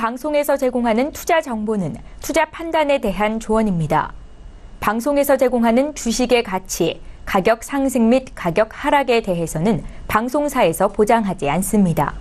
방송에서 제공하는 투자 정보는 투자 판단에 대한 조언입니다. 방송에서 제공하는 주식의 가치, 가격 상승 및 가격 하락에 대해서는 방송사에서 보장하지 않습니다.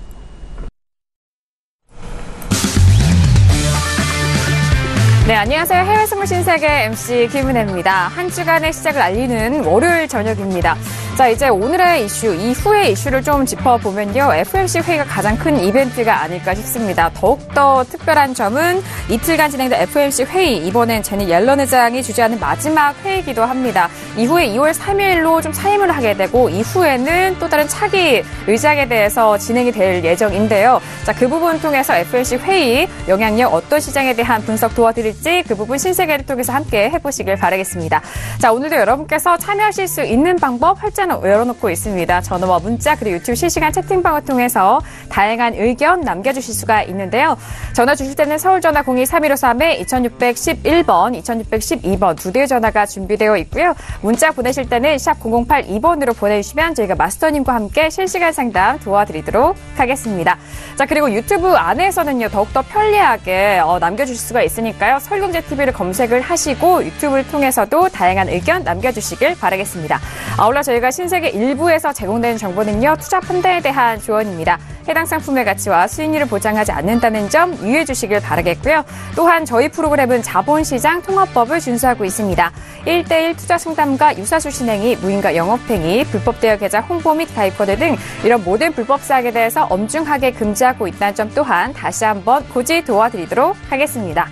네, 안녕하세요. 해외 선물 신세계 MC 김은혜입니다. 한 주간의 시작을 알리는 월요일 저녁입니다. 자, 이제 오늘의 이슈, 이후의 이슈를 좀 짚어보면요. FOMC 회의가 가장 큰 이벤트가 아닐까 싶습니다. 더욱더 특별한 점은 이틀간 진행된 FOMC 회의, 이번엔 제니 옐런 의장이 주재하는 마지막 회의이기도 합니다. 이후에 2월 3일로 좀 사임을 하게 되고, 이후에는 또 다른 차기 의장에 대해서 진행이 될 예정인데요. 자, 그 부분 통해서 FOMC 회의 영향력, 어떤 시장에 대한 분석 도와드릴지 그 부분 신세계를 통해서 함께 해보시길 바라겠습니다. 자, 오늘도 여러분께서 참여하실 수 있는 방법 활짝 열어놓고 있습니다. 전화와 문자 그리고 유튜브 실시간 채팅방을 통해서 다양한 의견 남겨주실 수가 있는데요. 전화 주실 때는 서울전화 02-3153-2611번, 2612번 두 대의 전화가 준비되어 있고요. 문자 보내실 때는 샵 0082번으로 보내주시면 저희가 마스터님과 함께 실시간 상담 도와드리도록 하겠습니다. 자, 그리고 유튜브 안에서는요, 더욱더 편리하게 남겨주실 수가 있으니까요. 서울경제TV를 검색을 하시고 유튜브를 통해서도 다양한 의견 남겨주시길 바라겠습니다. 아울러 저희가 신세계 일부에서 제공되는 정보는요, 투자 판단에 대한 조언입니다. 해당 상품의 가치와 수익률을 보장하지 않는다는 점 유의해 주시길 바라겠고요. 또한 저희 프로그램은 자본시장 통합법을 준수하고 있습니다. 1:1 투자 상담과 유사수 신행위, 무인과 영업행위, 불법 대여 계좌 홍보 및 가입코드 등 이런 모든 불법 사항에 대해서 엄중하게 금지하고 있다는 점 또한 다시 한번 고지 도와드리도록 하겠습니다.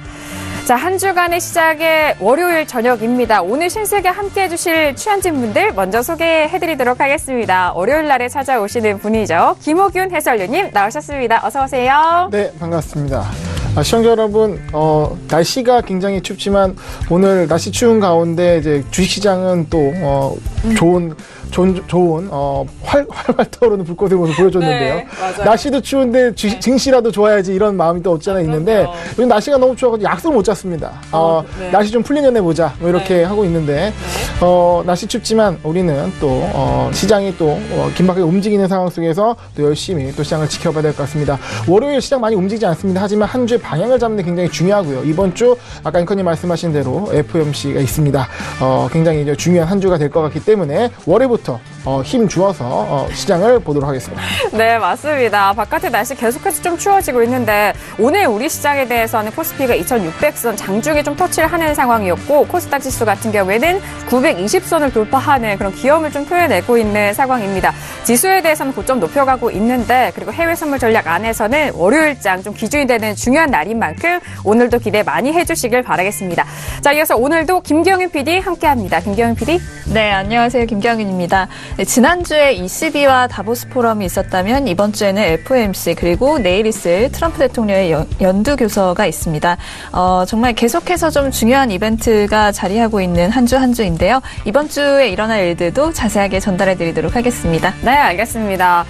자, 한 주간의 시작의 월요일 저녁입니다. 오늘 신세계 함께해 주실 출연진분들 먼저 소개해드리도록 하겠습니다. 월요일 날에 찾아오시는 분이죠. 김호균 해설위원님 나오셨습니다. 어서 오세요. 네, 반갑습니다. 시청자 여러분, 날씨가 굉장히 춥지만 오늘 날씨 추운 가운데 이제 주식시장은 또 좋은 활활 타오르는 불꽃의 모습 보여줬는데요. 네, 날씨도 추운데 증시라도 좋아야지 이런 마음이 또 없지 않아 있는데 요즘 날씨가 너무 추워가지고 약속을 못 잡습니다. 네. 날씨 좀 풀리는 애 보자 뭐 이렇게 네. 하고 있는데 날씨 춥지만 우리는 또 시장이 또 긴박하게 움직이는 상황 속에서 또 열심히 또 시장을 지켜봐야 될 것 같습니다. 월요일 시장 많이 움직이지 않습니다. 하지만 한 주의 방향을 잡는 데 굉장히 중요하고요. 이번 주 아까 앵커님 말씀하신 대로 FOMC가 있습니다. 굉장히 중요한 한 주가 될 것 같기 때문에 월요일부터 힘 주어서 시장을 보도록 하겠습니다. 네, 맞습니다. 바깥의 날씨 계속해서 좀 추워지고 있는데 오늘 우리 시장에 대해서는 코스피가 2600선 장중에 좀 터치를 하는 상황이었고 코스닥 지수 같은 경우에는 920선을 돌파하는 그런 기염을 좀 표현내고 있는 상황입니다. 지수에 대해서는 고점 높여가고 있는데 그리고 해외 선물 전략 안에서는 월요일장 좀 기준이 되는 중요한 날인 만큼 오늘도 기대 많이 해주시길 바라겠습니다. 자, 이어서 오늘도 김경윤 PD 함께합니다. 김경윤 PD. 네, 안녕하세요. 김경윤입니다. 네, 지난주에 ECB와 다보스 포럼이 있었다면 이번 주에는 FOMC 그리고 내일 있을 트럼프 대통령의 연두 교서가 있습니다. 정말 계속해서 좀 중요한 이벤트가 자리하고 있는 한 주인데요. 이번 주에 일어날 일들도 자세하게 전달해드리도록 하겠습니다. 네, 알겠습니다.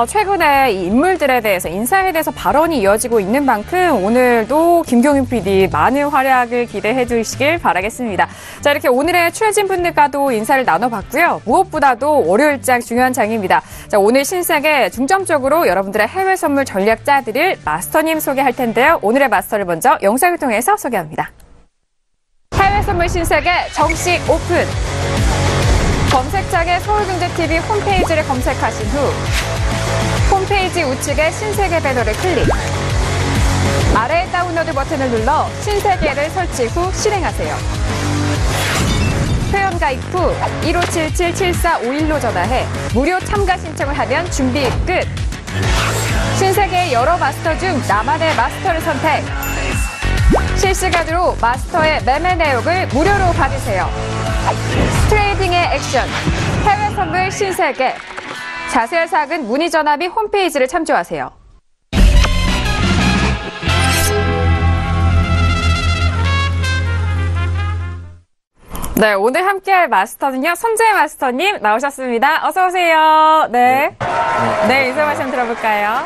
최근에 이 인물들에 대해서 인사에 대해서 발언이 이어지고 있는 만큼 오늘도 김경윤 PD 많은 활약을 기대해 주시길 바라겠습니다. 자, 이렇게 오늘의 출연진 분들과도 인사를 나눠봤고요. 무엇보다도 월요일장 중요한 장입니다. 자, 오늘 신세계 중점적으로 여러분들의 해외 선물 전략 짜드릴 마스터님 소개할 텐데요. 오늘의 마스터를 먼저 영상을 통해서 소개합니다. 해외 선물 신세계 정식 오픈! 검색창에 서울경제TV 홈페이지를 검색하신 후 홈페이지 우측에 신세계 배너를 클릭. 아래 다운로드 버튼을 눌러 신세계를 설치 후 실행하세요. 회원가입 후 1577-7451로 전화해 무료 참가 신청을 하면 준비 끝. 신세계의 여러 마스터 중 나만의 마스터를 선택. 실시간으로 마스터의 매매 내역을 무료로 받으세요. 트레이딩의 액션, 해외 선물 신세계. 자세한 사항은 문의 전화 및 홈페이지를 참조하세요. 네, 오늘 함께할 마스터는요, 손재 마스터님 나오셨습니다. 어서 오세요. 네. 네, 인사 말씀 들어볼까요?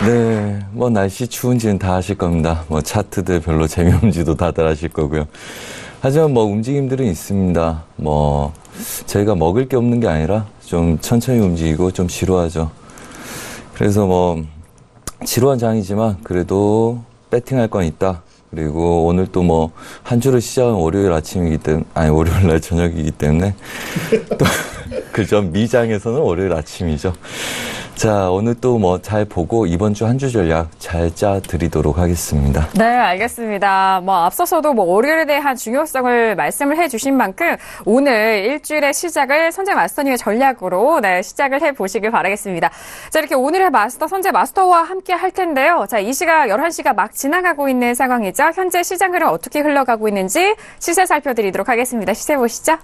네, 뭐 날씨 추운지는 다 아실 겁니다. 뭐 차트들 별로 재미없는지도 다들 아실 거고요. 하지만 뭐 움직임들은 있습니다. 뭐 저희가 먹을 게 없는 게 아니라 좀 천천히 움직이고 좀 지루하죠. 그래서 뭐 지루한 장이지만 그래도 배팅할 건 있다. 그리고 오늘 또 뭐 한 주를 시작은 월요일 날 저녁이기 때문에 또 그 점 미장에서는 월요일 아침이죠. 자, 오늘 또 뭐 잘 보고 이번 주 한 주 전략 잘 짜드리도록 하겠습니다. 네, 알겠습니다. 앞서서도 월요일에 대한 중요성을 말씀을 해주신 만큼 오늘 일주일의 시작을 선재 마스터님의 전략으로 시작을 해보시길 바라겠습니다. 자, 이렇게 오늘의 선재 마스터와 함께 할 텐데요. 자, 이 시각 11시가 막 지나가고 있는 상황이죠. 현재 시장 흐름 어떻게 흘러가고 있는지 시세 살펴드리도록 하겠습니다. 시세 보시죠.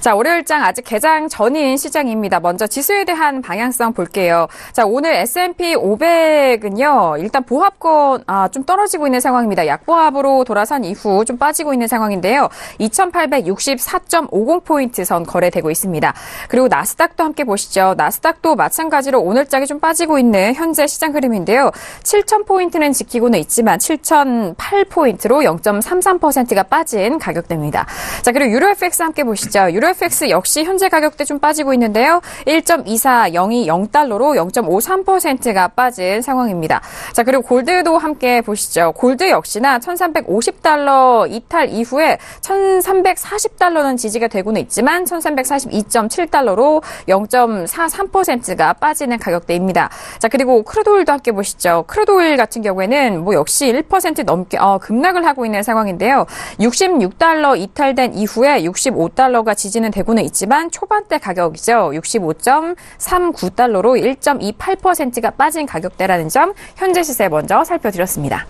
자, 월요일장 아직 개장 전인 시장입니다. 먼저 지수에 대한 방향성 볼게요. 자, 오늘 S&P 500은요, 일단 보합권, 좀 떨어지고 있는 상황입니다. 약보합으로 돌아선 이후 좀 빠지고 있는 상황인데요. 2864.50포인트 선 거래되고 있습니다. 그리고 나스닥도 함께 보시죠. 나스닥도 마찬가지로 오늘장이 좀 빠지고 있는 현재 시장 흐름인데요. 7000포인트는 지키고는 있지만 7008포인트로 0.33%가 빠진 가격대입니다. 자, 그리고 유로 FX 함께 보시죠. 유로 FX 역시 현재 가격대 좀 빠지고 있는데요. 1.24020달러로 0.53%가 빠진 상황입니다. 자, 그리고 골드도 함께 보시죠. 골드 역시나 1350달러 이탈 이후에 1340달러는 지지가 되고는 있지만 1342.7달러로 0.43%가 빠지는 가격대입니다. 자, 그리고 크루드오일도 함께 보시죠. 크루드오일 같은 경우에는 역시 1% 넘게 급락을 하고 있는 상황인데요. 66달러 이탈된 이후에 65달러가 지지는 되고는 있지만 초반대 가격이죠. 65.39달러로 1.28%가 빠진 가격대라는 점 현재 시세 먼저 살펴드렸습니다.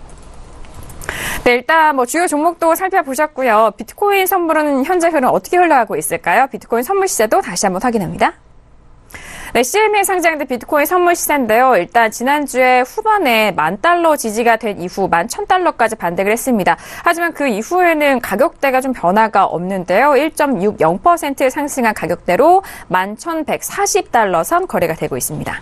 네, 일단 주요 종목도 살펴보셨고요. 비트코인 선물은 현재 흐름 어떻게 흘러가고 있을까요? 비트코인 선물 시세도 다시 한번 확인합니다. 네, CME에 상장된 비트코인 선물 시세인데요. 일단 지난주에 후반에 $10,000 지지가 된 이후 11,000달러까지 반등을 했습니다. 하지만 그 이후에는 가격대가 좀 변화가 없는데요. 1.60% 상승한 가격대로 11,140달러 선 거래가 되고 있습니다.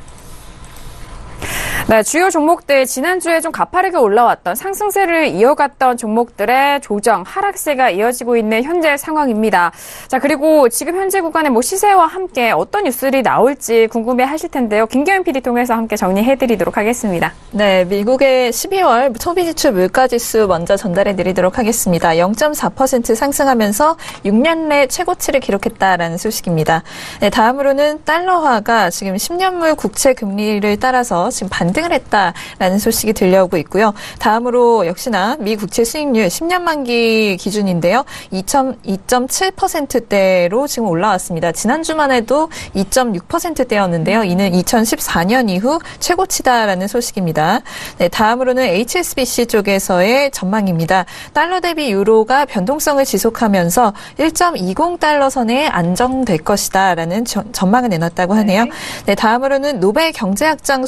네, 주요 종목들 지난주에 좀 가파르게 올라왔던 상승세를 이어갔던 종목들의 조정, 하락세가 이어지고 있는 현재 상황입니다. 자, 그리고 지금 현재 구간의 시세와 함께 어떤 뉴스들이 나올지 궁금해 하실 텐데요. 김경현 PD 통해서 함께 정리해드리도록 하겠습니다. 네, 미국의 12월 소비지출 물가지수 먼저 전달해드리도록 하겠습니다. 0.4% 상승하면서 6년 내 최고치를 기록했다라는 소식입니다. 네, 다음으로는 달러화가 지금 10년물 국채 금리를 따라서 지금 반등을 했다라는 소식이 들려오고 있고요. 다음으로 역시나 미 국채 수익률 10년 만기 기준인데요. 2.7%대로 지금 올라왔습니다. 지난주만 해도 2.6%대였는데요. 이는 2014년 이후 최고치다라는 소식입니다. 네, 다음으로는 HSBC 쪽에서의 전망입니다. 달러 대비 유로가 변동성을 지속하면서 1.20달러 선에 안정될 것이다라는 전망을 내놨다고 하네요. 네, 다음으로는 노벨 경제학상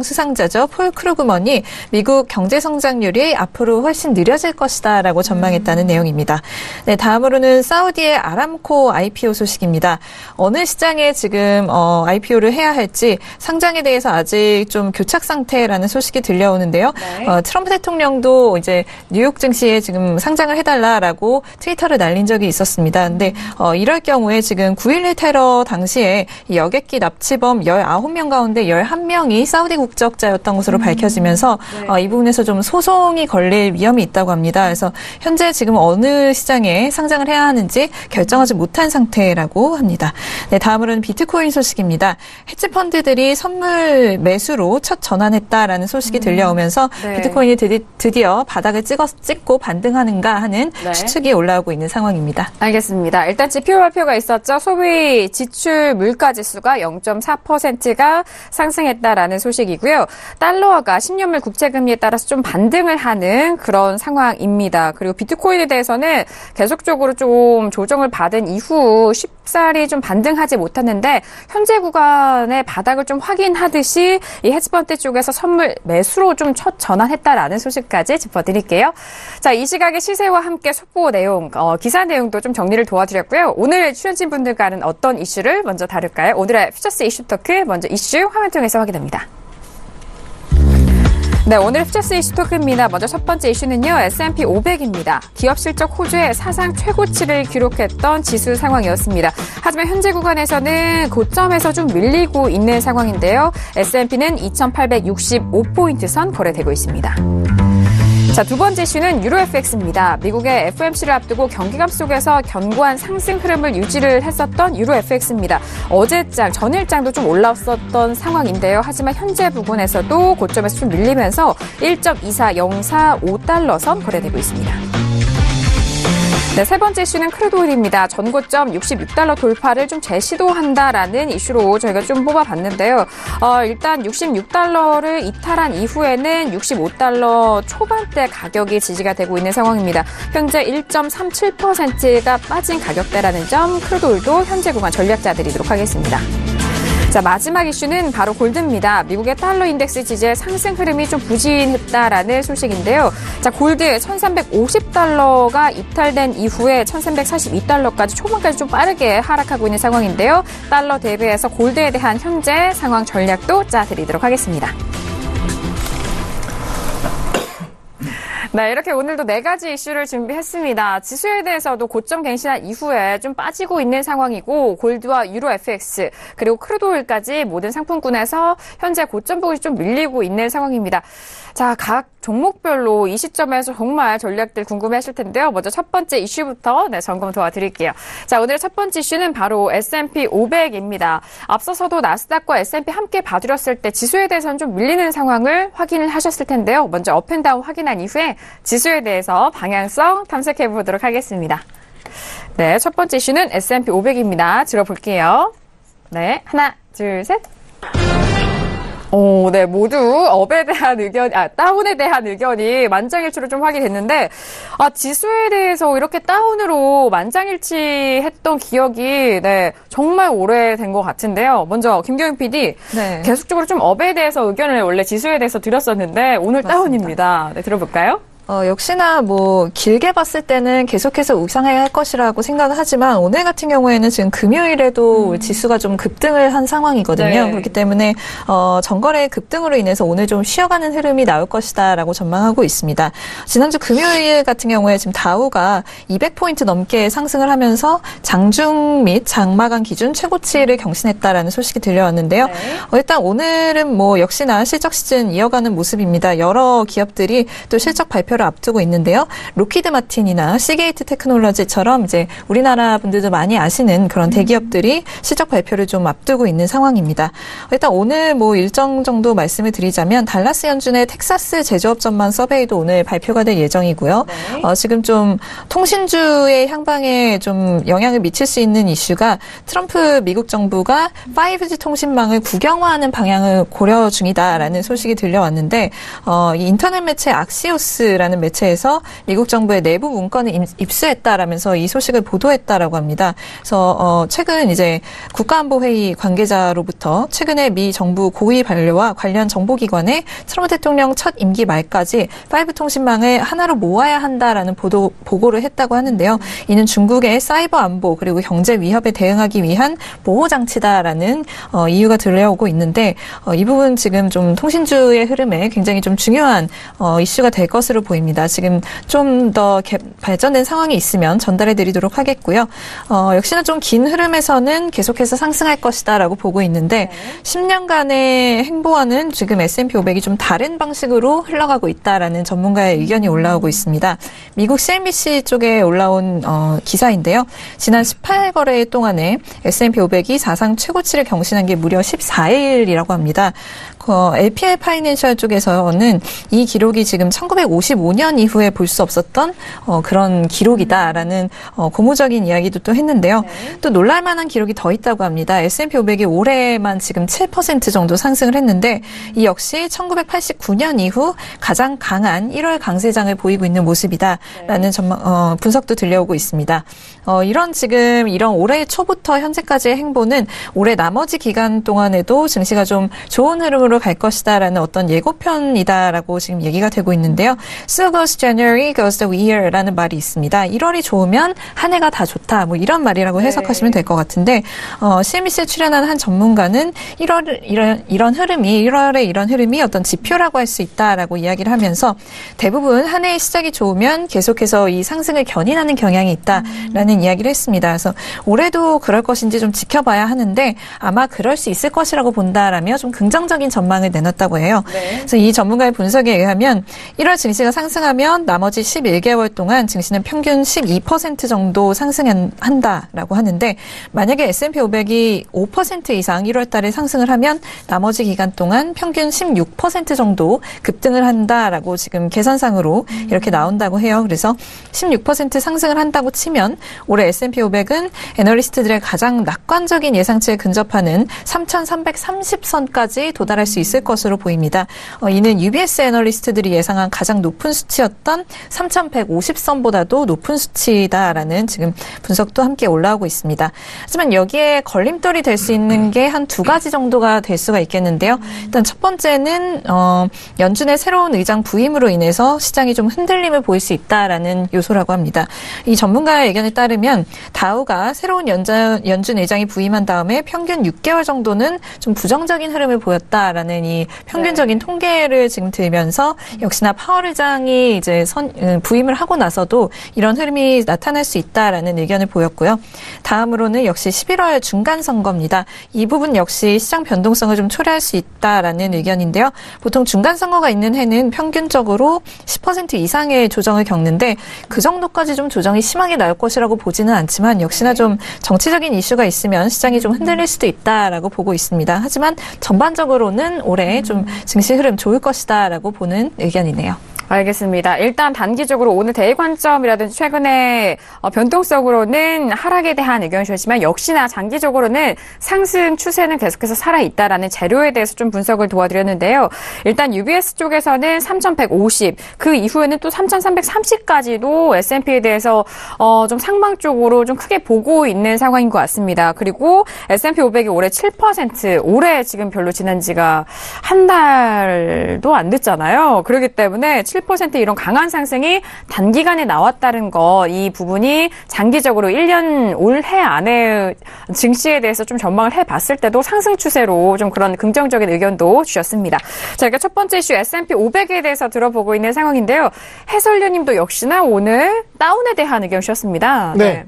수상자죠. 폴 크루그먼이 미국 경제 성장률이 앞으로 훨씬 느려질 것이다라고 전망했다는 내용입니다. 네, 다음으로는 사우디의 아람코 IPO 소식입니다. 어느 시장에 지금 IPO를 해야 할지 상장에 대해서 아직 좀 교착 상태라는 소식이 들려오는데요. 네. 트럼프 대통령도 이제 뉴욕 증시에 지금 상장을 해달라라고 트위터를 날린 적이 있었습니다. 근데 이럴 경우에 지금 9.11 테러 당시에 이 여객기 납치범 19명 가운데 11명이 사우디 국적자였던 것으로 밝혀지면서 네. 이 부분에서 좀 소송이 걸릴 위험이 있다고 합니다. 그래서 현재 지금 어느 시장에 상장을 해야 하는지 결정하지 못한 상태라고 합니다. 네, 다음으로는 비트코인 소식입니다. 헤지펀드들이 선물 매수로 첫 전환했다라는 소식이 들려오면서 네. 비트코인이 드디어 바닥을 찍고 반등하는가 하는 네. 추측이 올라오고 있는 상황입니다. 알겠습니다. 일단 지표 발표가 있었죠. 소비 지출 물가 지수가 0.4%가 상승했다라는 소식이고요. 달러화가 10년물 국채금리에 따라서 좀 반등을 하는 그런 상황입니다. 그리고 비트코인에 대해서는 계속적으로 좀 조정을 받은 이후 쉽사리 좀 반등하지 못했는데 현재 구간의 바닥을 좀 확인하듯이 이 헤지펀드 쪽에서 선물 매수로 좀 첫 전환했다라는 소식까지 짚어드릴게요. 자, 이 시각의 시세와 함께 속보 내용, 기사 내용도 좀 정리를 도와드렸고요. 오늘 출연진 분들과는 어떤 이슈를 먼저 다룰까요? 오늘의 퓨처스 이슈 토크 먼저 이슈 화면 통해서 확인합니다. 네, 오늘 FCS 이슈 토크입니다. 먼저 첫 번째 이슈는요, S&P 500입니다. 기업 실적 호주의 사상 최고치를 기록했던 지수 상황이었습니다. 하지만 현재 구간에서는 고점에서 좀 밀리고 있는 상황인데요. S&P는 2,865포인트 선 거래되고 있습니다. 자, 두 번째 이슈는 유로 FX입니다. 미국의 FOMC를 앞두고 경기감 속에서 견고한 상승 흐름을 유지를 했었던 유로 FX입니다. 어제장, 전일장도 좀 올라왔었던 상황인데요. 하지만 현재 부근에서도 고점에서 좀 밀리면서 1.24045달러 선 거래되고 있습니다. 네, 세 번째 이슈는 크루드오일입니다. 전고점 66달러 돌파를 좀 재시도한다라는 이슈로 저희가 좀 뽑아봤는데요. 일단 66달러를 이탈한 이후에는 65달러 초반대 가격이 지지가 되고 있는 상황입니다. 현재 1.37%가 빠진 가격대라는 점, 크루드오일도 현재 구간 전략자 드리도록 하겠습니다. 자, 마지막 이슈는 바로 골드입니다. 미국의 달러 인덱스 지지의 상승 흐름이 좀 부진했다라는 소식인데요. 자, 골드 1,350달러가 이탈된 이후에 1,342달러까지 초반까지 좀 빠르게 하락하고 있는 상황인데요. 달러 대비해서 골드에 대한 현재 상황 전략도 짜드리도록 하겠습니다. 네, 이렇게 오늘도 4가지 이슈를 준비했습니다. 지수에 대해서도 고점 갱신한 이후에 좀 빠지고 있는 상황이고, 골드와 유로 FX, 그리고 크루드오일까지 모든 상품군에서 현재 고점 부분이 좀 밀리고 있는 상황입니다. 자, 각 종목별로 이 시점에서 정말 전략들 궁금해하실 텐데요. 먼저 첫 번째 이슈부터 점검 도와드릴게요. 자, 오늘의 첫 번째 이슈는 바로 S&P 500입니다. 앞서서도 나스닥과 S&P 함께 봐드렸을 때 지수에 대해서는 좀 밀리는 상황을 확인을 하셨을 텐데요. 먼저 업앤다운 확인한 이후에 지수에 대해서 방향성 탐색해 보도록 하겠습니다. 네, 첫 번째 이슈는 S&P 500입니다. 들어볼게요. 네, 하나, 둘, 셋. 네, 모두 업에 대한 다운에 대한 의견이 만장일치로 좀 확인됐는데, 지수에 대해서 이렇게 다운으로 만장일치했던 기억이, 네, 정말 오래된 것 같은데요. 먼저, 김경윤 PD, 네. 계속적으로 좀 업에 대해서 의견을 원래 지수에 대해서 드렸었는데, 오늘 맞습니다. 다운입니다. 네, 들어볼까요? 역시나 길게 봤을 때는 계속해서 우상해야 할 것이라고 생각을 하지만 오늘 같은 경우에는 지금 금요일에도 지수가 좀 급등을 한 상황이거든요. 네. 그렇기 때문에 전거래 급등으로 인해서 오늘 좀 쉬어가는 흐름이 나올 것이다라고 전망하고 있습니다. 지난주 금요일 같은 경우에 지금 다우가 200포인트 넘게 상승을 하면서 장중 및 장마감 기준 최고치를 경신했다라는 소식이 들려왔는데요. 네. 일단 오늘은 역시나 실적 시즌 이어가는 모습입니다. 여러 기업들이 또 실적 발표 앞두고 있는데요. 로키드 마틴이나 시게이트 테크놀로지처럼 이제 우리나라 분들도 많이 아시는 그런 대기업들이 실적 발표를 좀 앞두고 있는 상황입니다. 일단 오늘 일정 정도 말씀을 드리자면 달라스 연준의 텍사스 제조업 전망 서베이도 오늘 발표가 될 예정이고요. 네. 지금 좀 통신주의 향방에 좀 영향을 미칠 수 있는 이슈가 트럼프 미국 정부가 5G 통신망을 국영화하는 방향을 고려 중이다라는 소식이 들려왔는데 이 인터넷 매체 악시오스라는 매체에서 미국 정부의 내부 문건을 입수했다라면서 이 소식을 보도했다라고 합니다. 그래서 최근 이제 국가안보회의 관계자로부터 최근에 미 정부 고위 관료와 관련 정보기관에 트럼프 대통령 첫 임기 말까지 5 통신망을 하나로 모아야 한다라는 보고를 했다고 하는데요. 이는 중국의 사이버 안보 그리고 경제 위협에 대응하기 위한 보호 장치다라는 이유가 들려오고 있는데 이 부분 지금 좀 통신주의 흐름에 굉장히 좀 중요한 이슈가 될 것으로 보입니다. 지금 좀 더 발전된 상황이 있으면 전달해 드리도록 하겠고요. 역시나 좀 긴 흐름에서는 계속해서 상승할 것이다라고 보고 있는데 10년간의 행보와는 지금 S&P 500이 좀 다른 방식으로 흘러가고 있다라는 전문가의 의견이 올라오고 있습니다. 미국 CNBC 쪽에 올라온 기사인데요. 지난 18거래 동안에 S&P 500이 사상 최고치를 경신한 게 무려 14일이라고 합니다. LPL 파이낸셜 쪽에서는 이 기록이 지금 1955년 이후에 볼 수 없었던 그런 기록이다라는 고무적인 이야기도 또 했는데요. 네. 또 놀랄만한 기록이 더 있다고 합니다. S&P 500이 올해만 지금 7% 정도 상승을 했는데 이 역시 1989년 이후 가장 강한 1월 강세장을 보이고 있는 모습이다라는 분석도 들려오고 있습니다. 이런 올해 초부터 현재까지의 행보는 올해 나머지 기간 동안에도 증시가 좀 좋은 흐름으로 쪽으로 갈 것이다라는 어떤 예고편이다라고 지금 얘기가 되고 있는데요. So goes January, goes the year라는 말이 있습니다. 1월이 좋으면 한 해가 다 좋다. 뭐 이런 말이라고 해석하시면 될 것 같은데 CNBC에 출연한 한 전문가는 1월에 이런 흐름이 어떤 지표라고 할 수 있다라고 이야기를 하면서 대부분 한 해의 시작이 좋으면 계속해서 이 상승을 견인하는 경향이 있다라는 이야기를 했습니다. 그래서 올해도 그럴 것인지 좀 지켜봐야 하는데 아마 그럴 수 있을 것이라고 본다라며 좀 긍정적인 전망을 내놨다고 해요. 네. 그래서 이 전문가의 분석에 의하면 1월 증시가 상승하면 나머지 11개월 동안 증시는 평균 12% 정도 상승한다라고 하는데 만약에 S&P 500이 5% 이상 1월 달에 상승을 하면 나머지 기간 동안 평균 16% 정도 급등을 한다라고 지금 계산상으로 이렇게 나온다고 해요. 그래서 16% 상승을 한다고 치면 올해 S&P 500은 애널리스트들의 가장 낙관적인 예상치에 근접하는 3,330선까지 도달할 수 있을 것으로 보입니다. 이는 UBS 애널리스트들이 예상한 가장 높은 수치였던 3,150선보다도 높은 수치다라는 지금 분석도 함께 올라오고 있습니다. 하지만 여기에 걸림돌이 될 수 있는 게 한 두 가지 정도가 될 수가 있겠는데요. 일단 첫 번째는 연준의 새로운 의장 부임으로 인해서 시장이 좀 흔들림을 보일 수 있다라는 요소라고 합니다. 이 전문가의 의견에 따르면 다우가 새로운 연준 의장이 부임한 다음에 평균 6개월 정도는 좀 부정적인 흐름을 보였다라는 이 평균적인 통계를 지금 들면서 역시나 파월 의장이 이제 부임을 하고 나서도 이런 흐름이 나타날 수 있다라는 의견을 보였고요. 다음으로는 역시 11월 중간 선거입니다. 이 부분 역시 시장 변동성을 좀 초래할 수 있다라는 의견인데요. 보통 중간 선거가 있는 해는 평균적으로 10% 이상의 조정을 겪는데 그 정도까지 좀 조정이 심하게 나올 것이라고 보지는 않지만 역시나 좀 정치적인 이슈가 있으면 시장이 좀 흔들릴 수도 있다라고 보고 있습니다. 하지만 전반적으로는 올해 좀 증시 흐름 좋을 것이다라고 보는 의견이네요. 알겠습니다. 일단 단기적으로 오늘 대관점이라든지 최근의 변동성으로는 하락에 대한 의견이 주셨지만 역시나 장기적으로는 상승 추세는 계속해서 살아있다라는 재료에 대해서 좀 분석을 도와드렸는데요. 일단 UBS 쪽에서는 3,150, 그 이후에는 또 3,330까지도 S&P에 대해서 좀 상방 쪽으로 좀 크게 보고 있는 상황인 것 같습니다. 그리고 S&P 500이 올해 7%, 올해 지금 별로 지난 지가 한 달도 안 됐잖아요. 그렇기 때문에 7% 이런 강한 상승이 단기간에 나왔다는 것, 이 부분이 장기적으로 1년 올해 안에 증시에 대해서 좀 전망을 해봤을 때도 상승 추세로 좀 그런 긍정적인 의견도 주셨습니다. 자, 그러니까 첫 번째 이슈 S&P 500에 대해서 들어보고 있는 상황인데요. 해설위원님도 역시나 오늘 다운에 대한 의견 주셨습니다. 네.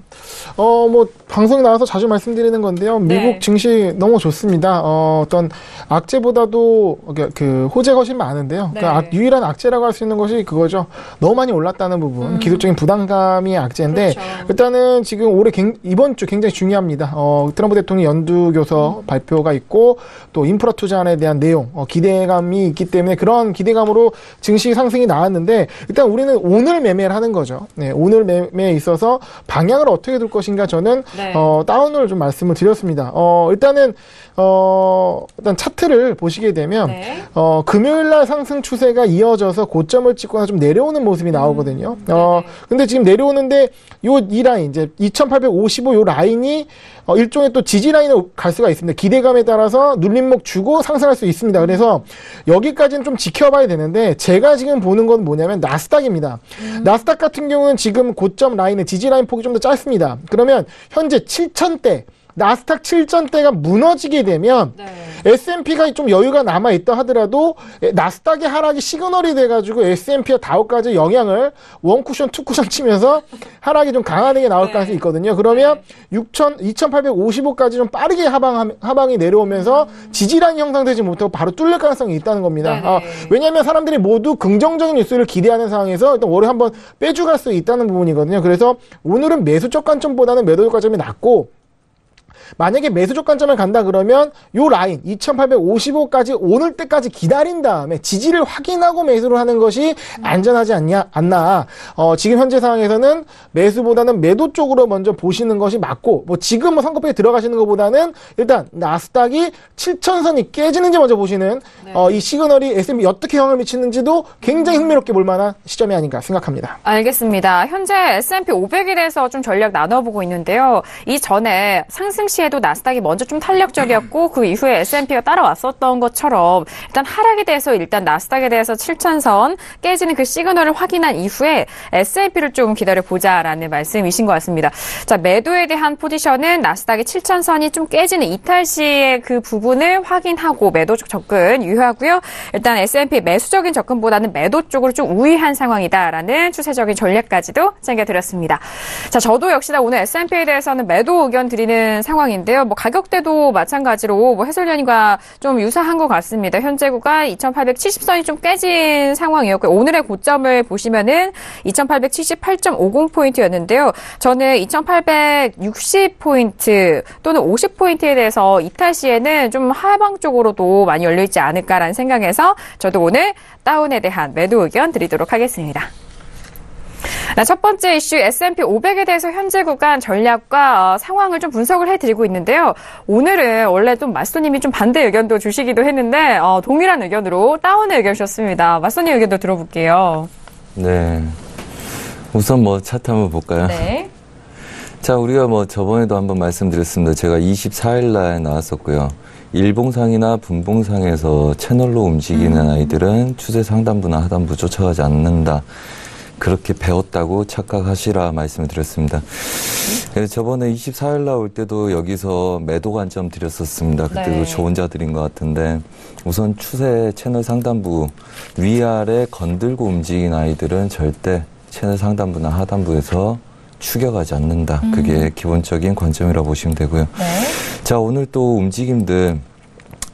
방송에 나와서 자주 말씀드리는 건데요. 미국 증시 너무 좋습니다. 어떤 악재보다도 그 호재가 훨씬 많은데요. 그러니까 유일한 악재라고 할 수 있는 것이 그거죠. 너무 많이 올랐다는 부분, 기술적인 부담감이 악재인데 일단은 지금 올해 이번 주 굉장히 중요합니다. 트럼프 대통령 연두교서 발표가 있고 또 인프라 투자안에 대한 내용, 기대감이 있기 때문에 그런 기대감으로 증시 상승이 나왔는데 일단 우리는 오늘 매매를 하는 거죠. 네, 오늘 매매에 있어서 방향을 어떻게 둘 것인가 저는 다운을 좀 말씀을 드렸습니다. 일단 차트를 보시게 되면 금요일 날 상승 추세가 이어져서 고점을 찍거나 좀 내려오는 모습이 나오거든요. 근데 지금 내려오는데 이 라인 이제 2,855 요 라인이 일종의 또 지지 라인으로 갈 수가 있습니다. 기대감에 따라서 눌림목 주고 상승할 수 있습니다. 그래서 여기까지는 좀 지켜봐야 되는데 제가 지금 보는 건 뭐냐면 나스닥입니다. 나스닥 같은 경우는 지금 고점 라인의 지지 라인 폭이 좀 더 짧습니다. 그러면 현재 7,000대 나스닥 7,000대가 무너지게 되면 S&P가 좀 여유가 남아있다 하더라도 나스닥의 하락이 시그널이 돼가지고 S&P와 다우까지 영향을 원쿠션, 투쿠션 치면서 하락이 좀 강하게 나올 가능성이 있거든요. 그러면 2,855까지 좀 빠르게 하방이 내려오면서 지지라인이 형성되지 못하고 바로 뚫릴 가능성이 있다는 겁니다. 왜냐하면 사람들이 모두 긍정적인 뉴스를 기대하는 상황에서 일단 월요일 한번 빼주갈 수 있다는 부분이거든요. 그래서 오늘은 매수적 관점보다는 매도적 관점이 낮고 만약에 매수적 관점을 간다 그러면 요 라인 2,855까지 오늘 때까지 기다린 다음에 지지를 확인하고 매수를 하는 것이 안전하지 않나. 지금 현재 상황에서는 매수보다는 매도 쪽으로 먼저 보시는 것이 맞고 지금 선거표에 들어가시는 것보다는 일단 나스닥이 7,000선이 깨지는지 먼저 보시는 이 시그널이 S&P 어떻게 영향을 미치는지도 굉장히 흥미롭게 볼 만한 시점이 아닌가 생각합니다. 알겠습니다. 현재 S&P 500에 대해서 좀 전략 나눠보고 있는데요. 이 전에 상승 시에도 나스닥이 먼저 좀 탄력적이었고 그 이후에 S&P가 따라왔었던 것처럼 일단 하락에 대해서 일단 나스닥에 대해서 7,000선 깨지는 그 시그널을 확인한 이후에 S&P를 좀 기다려보자라는 말씀이신 것 같습니다. 자, 매도에 대한 포지션은 나스닥이 7,000선이 좀 깨지는 이탈 시의 그 부분을 확인하고 매도적 접근 유효하고요. 일단 S&P 매수적인 접근보다는 매도 쪽으로 좀 우위한 상황이다라는 추세적인 전략까지도 챙겨드렸습니다. 자, 저도 역시나 오늘 S&P에 대해서는 매도 의견 드리는 상황인데요. 뭐 가격대도 마찬가지로 뭐 해설위원과 좀 유사한 것 같습니다. 현재 구간 2,870선이 좀 깨진 상황이었고요. 오늘의 고점을 보시면은 2,878.50포인트였는데요. 저는 2,860포인트 또는 50포인트에 대해서 이탈 시에는 좀 하방 쪽으로도 많이 열려있지 않을까라는 생각에서 저도 오늘 다운에 대한 매도 의견 드리도록 하겠습니다. 첫 번째 이슈 S&P 500에 대해서 현재 구간 전략과 상황을 좀 분석을 해드리고 있는데요. 오늘은 원래 좀 마스터님이 좀 반대 의견도 주시기도 했는데 동일한 의견으로 다운의 의견 주셨습니다. 마스터님 의견도 들어볼게요. 네. 우선 뭐 차트 한번 볼까요? 네. 자, 우리가 뭐 저번에도 한번 말씀드렸습니다. 제가 24일 날 나왔었고요. 일봉상이나 분봉상에서 채널로 움직이는 아이들은 추세 상단부나 하단부 쫓아가지 않는다. 그렇게 배웠다고 착각하시라 말씀을 드렸습니다. 그래서 저번에 24일 나올 때도 여기서 매도 관점 드렸었습니다. 그때도 네. 저 혼자 드린 것 같은데 우선 추세 채널 상단부 위아래 건들고 움직이는 아이들은 절대 채널 상단부나 하단부에서 추격하지 않는다. 그게 기본적인 관점이라고 보시면 되고요. 네. 자, 오늘 또 움직임들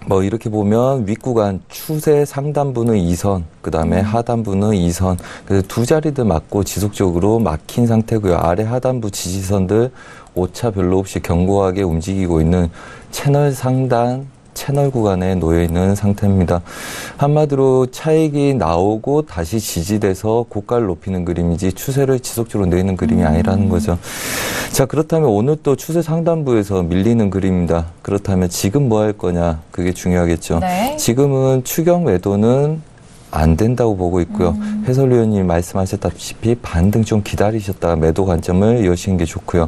뭐 이렇게 보면 윗구간 추세 상단부는 2선, 그 다음에 하단부는 2선. 그래서 두 자리들 맞고 지속적으로 막힌 상태고요. 아래 하단부 지지선들 오차 별로 없이 견고하게 움직이고 있는 채널 상단, 채널 구간에 놓여 있는 상태입니다. 한마디로 차익이 나오고 다시 지지돼서 고가를 높이는 그림이지 추세를 지속적으로 내는 그림이 아니라는 거죠. 자, 그렇다면 오늘 또 추세 상단부에서 밀리는 그림입니다. 그렇다면 지금 뭐 할 거냐, 그게 중요하겠죠. 네. 지금은 추격 매도는 안 된다고 보고 있고요. 해설위원님 말씀하셨다시피 반등 좀 기다리셨다가 매도 관점을 여시는 게 좋고요.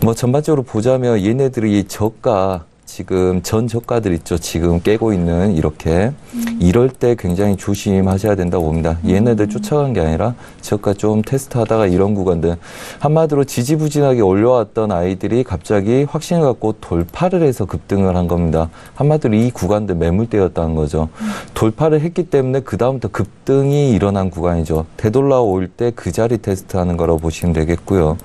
뭐 전반적으로 보자면 얘네들이 저가 지금 전 저가들 있죠. 지금 깨고 있는 이렇게 이럴 때 굉장히 조심하셔야 된다고 봅니다. 얘네들 쫓아간 게 아니라 저가 좀 테스트하다가 이런 구간들 한마디로 지지부진하게 올려왔던 아이들이 갑자기 확신을 갖고 돌파를 해서 급등을 한 겁니다. 한마디로 이 구간들 매물대였다는 거죠. 돌파를 했기 때문에 그 다음부터 급등이 일어난 구간이죠. 되돌아올 때 그 자리 테스트하는 거라고 보시면 되겠고요.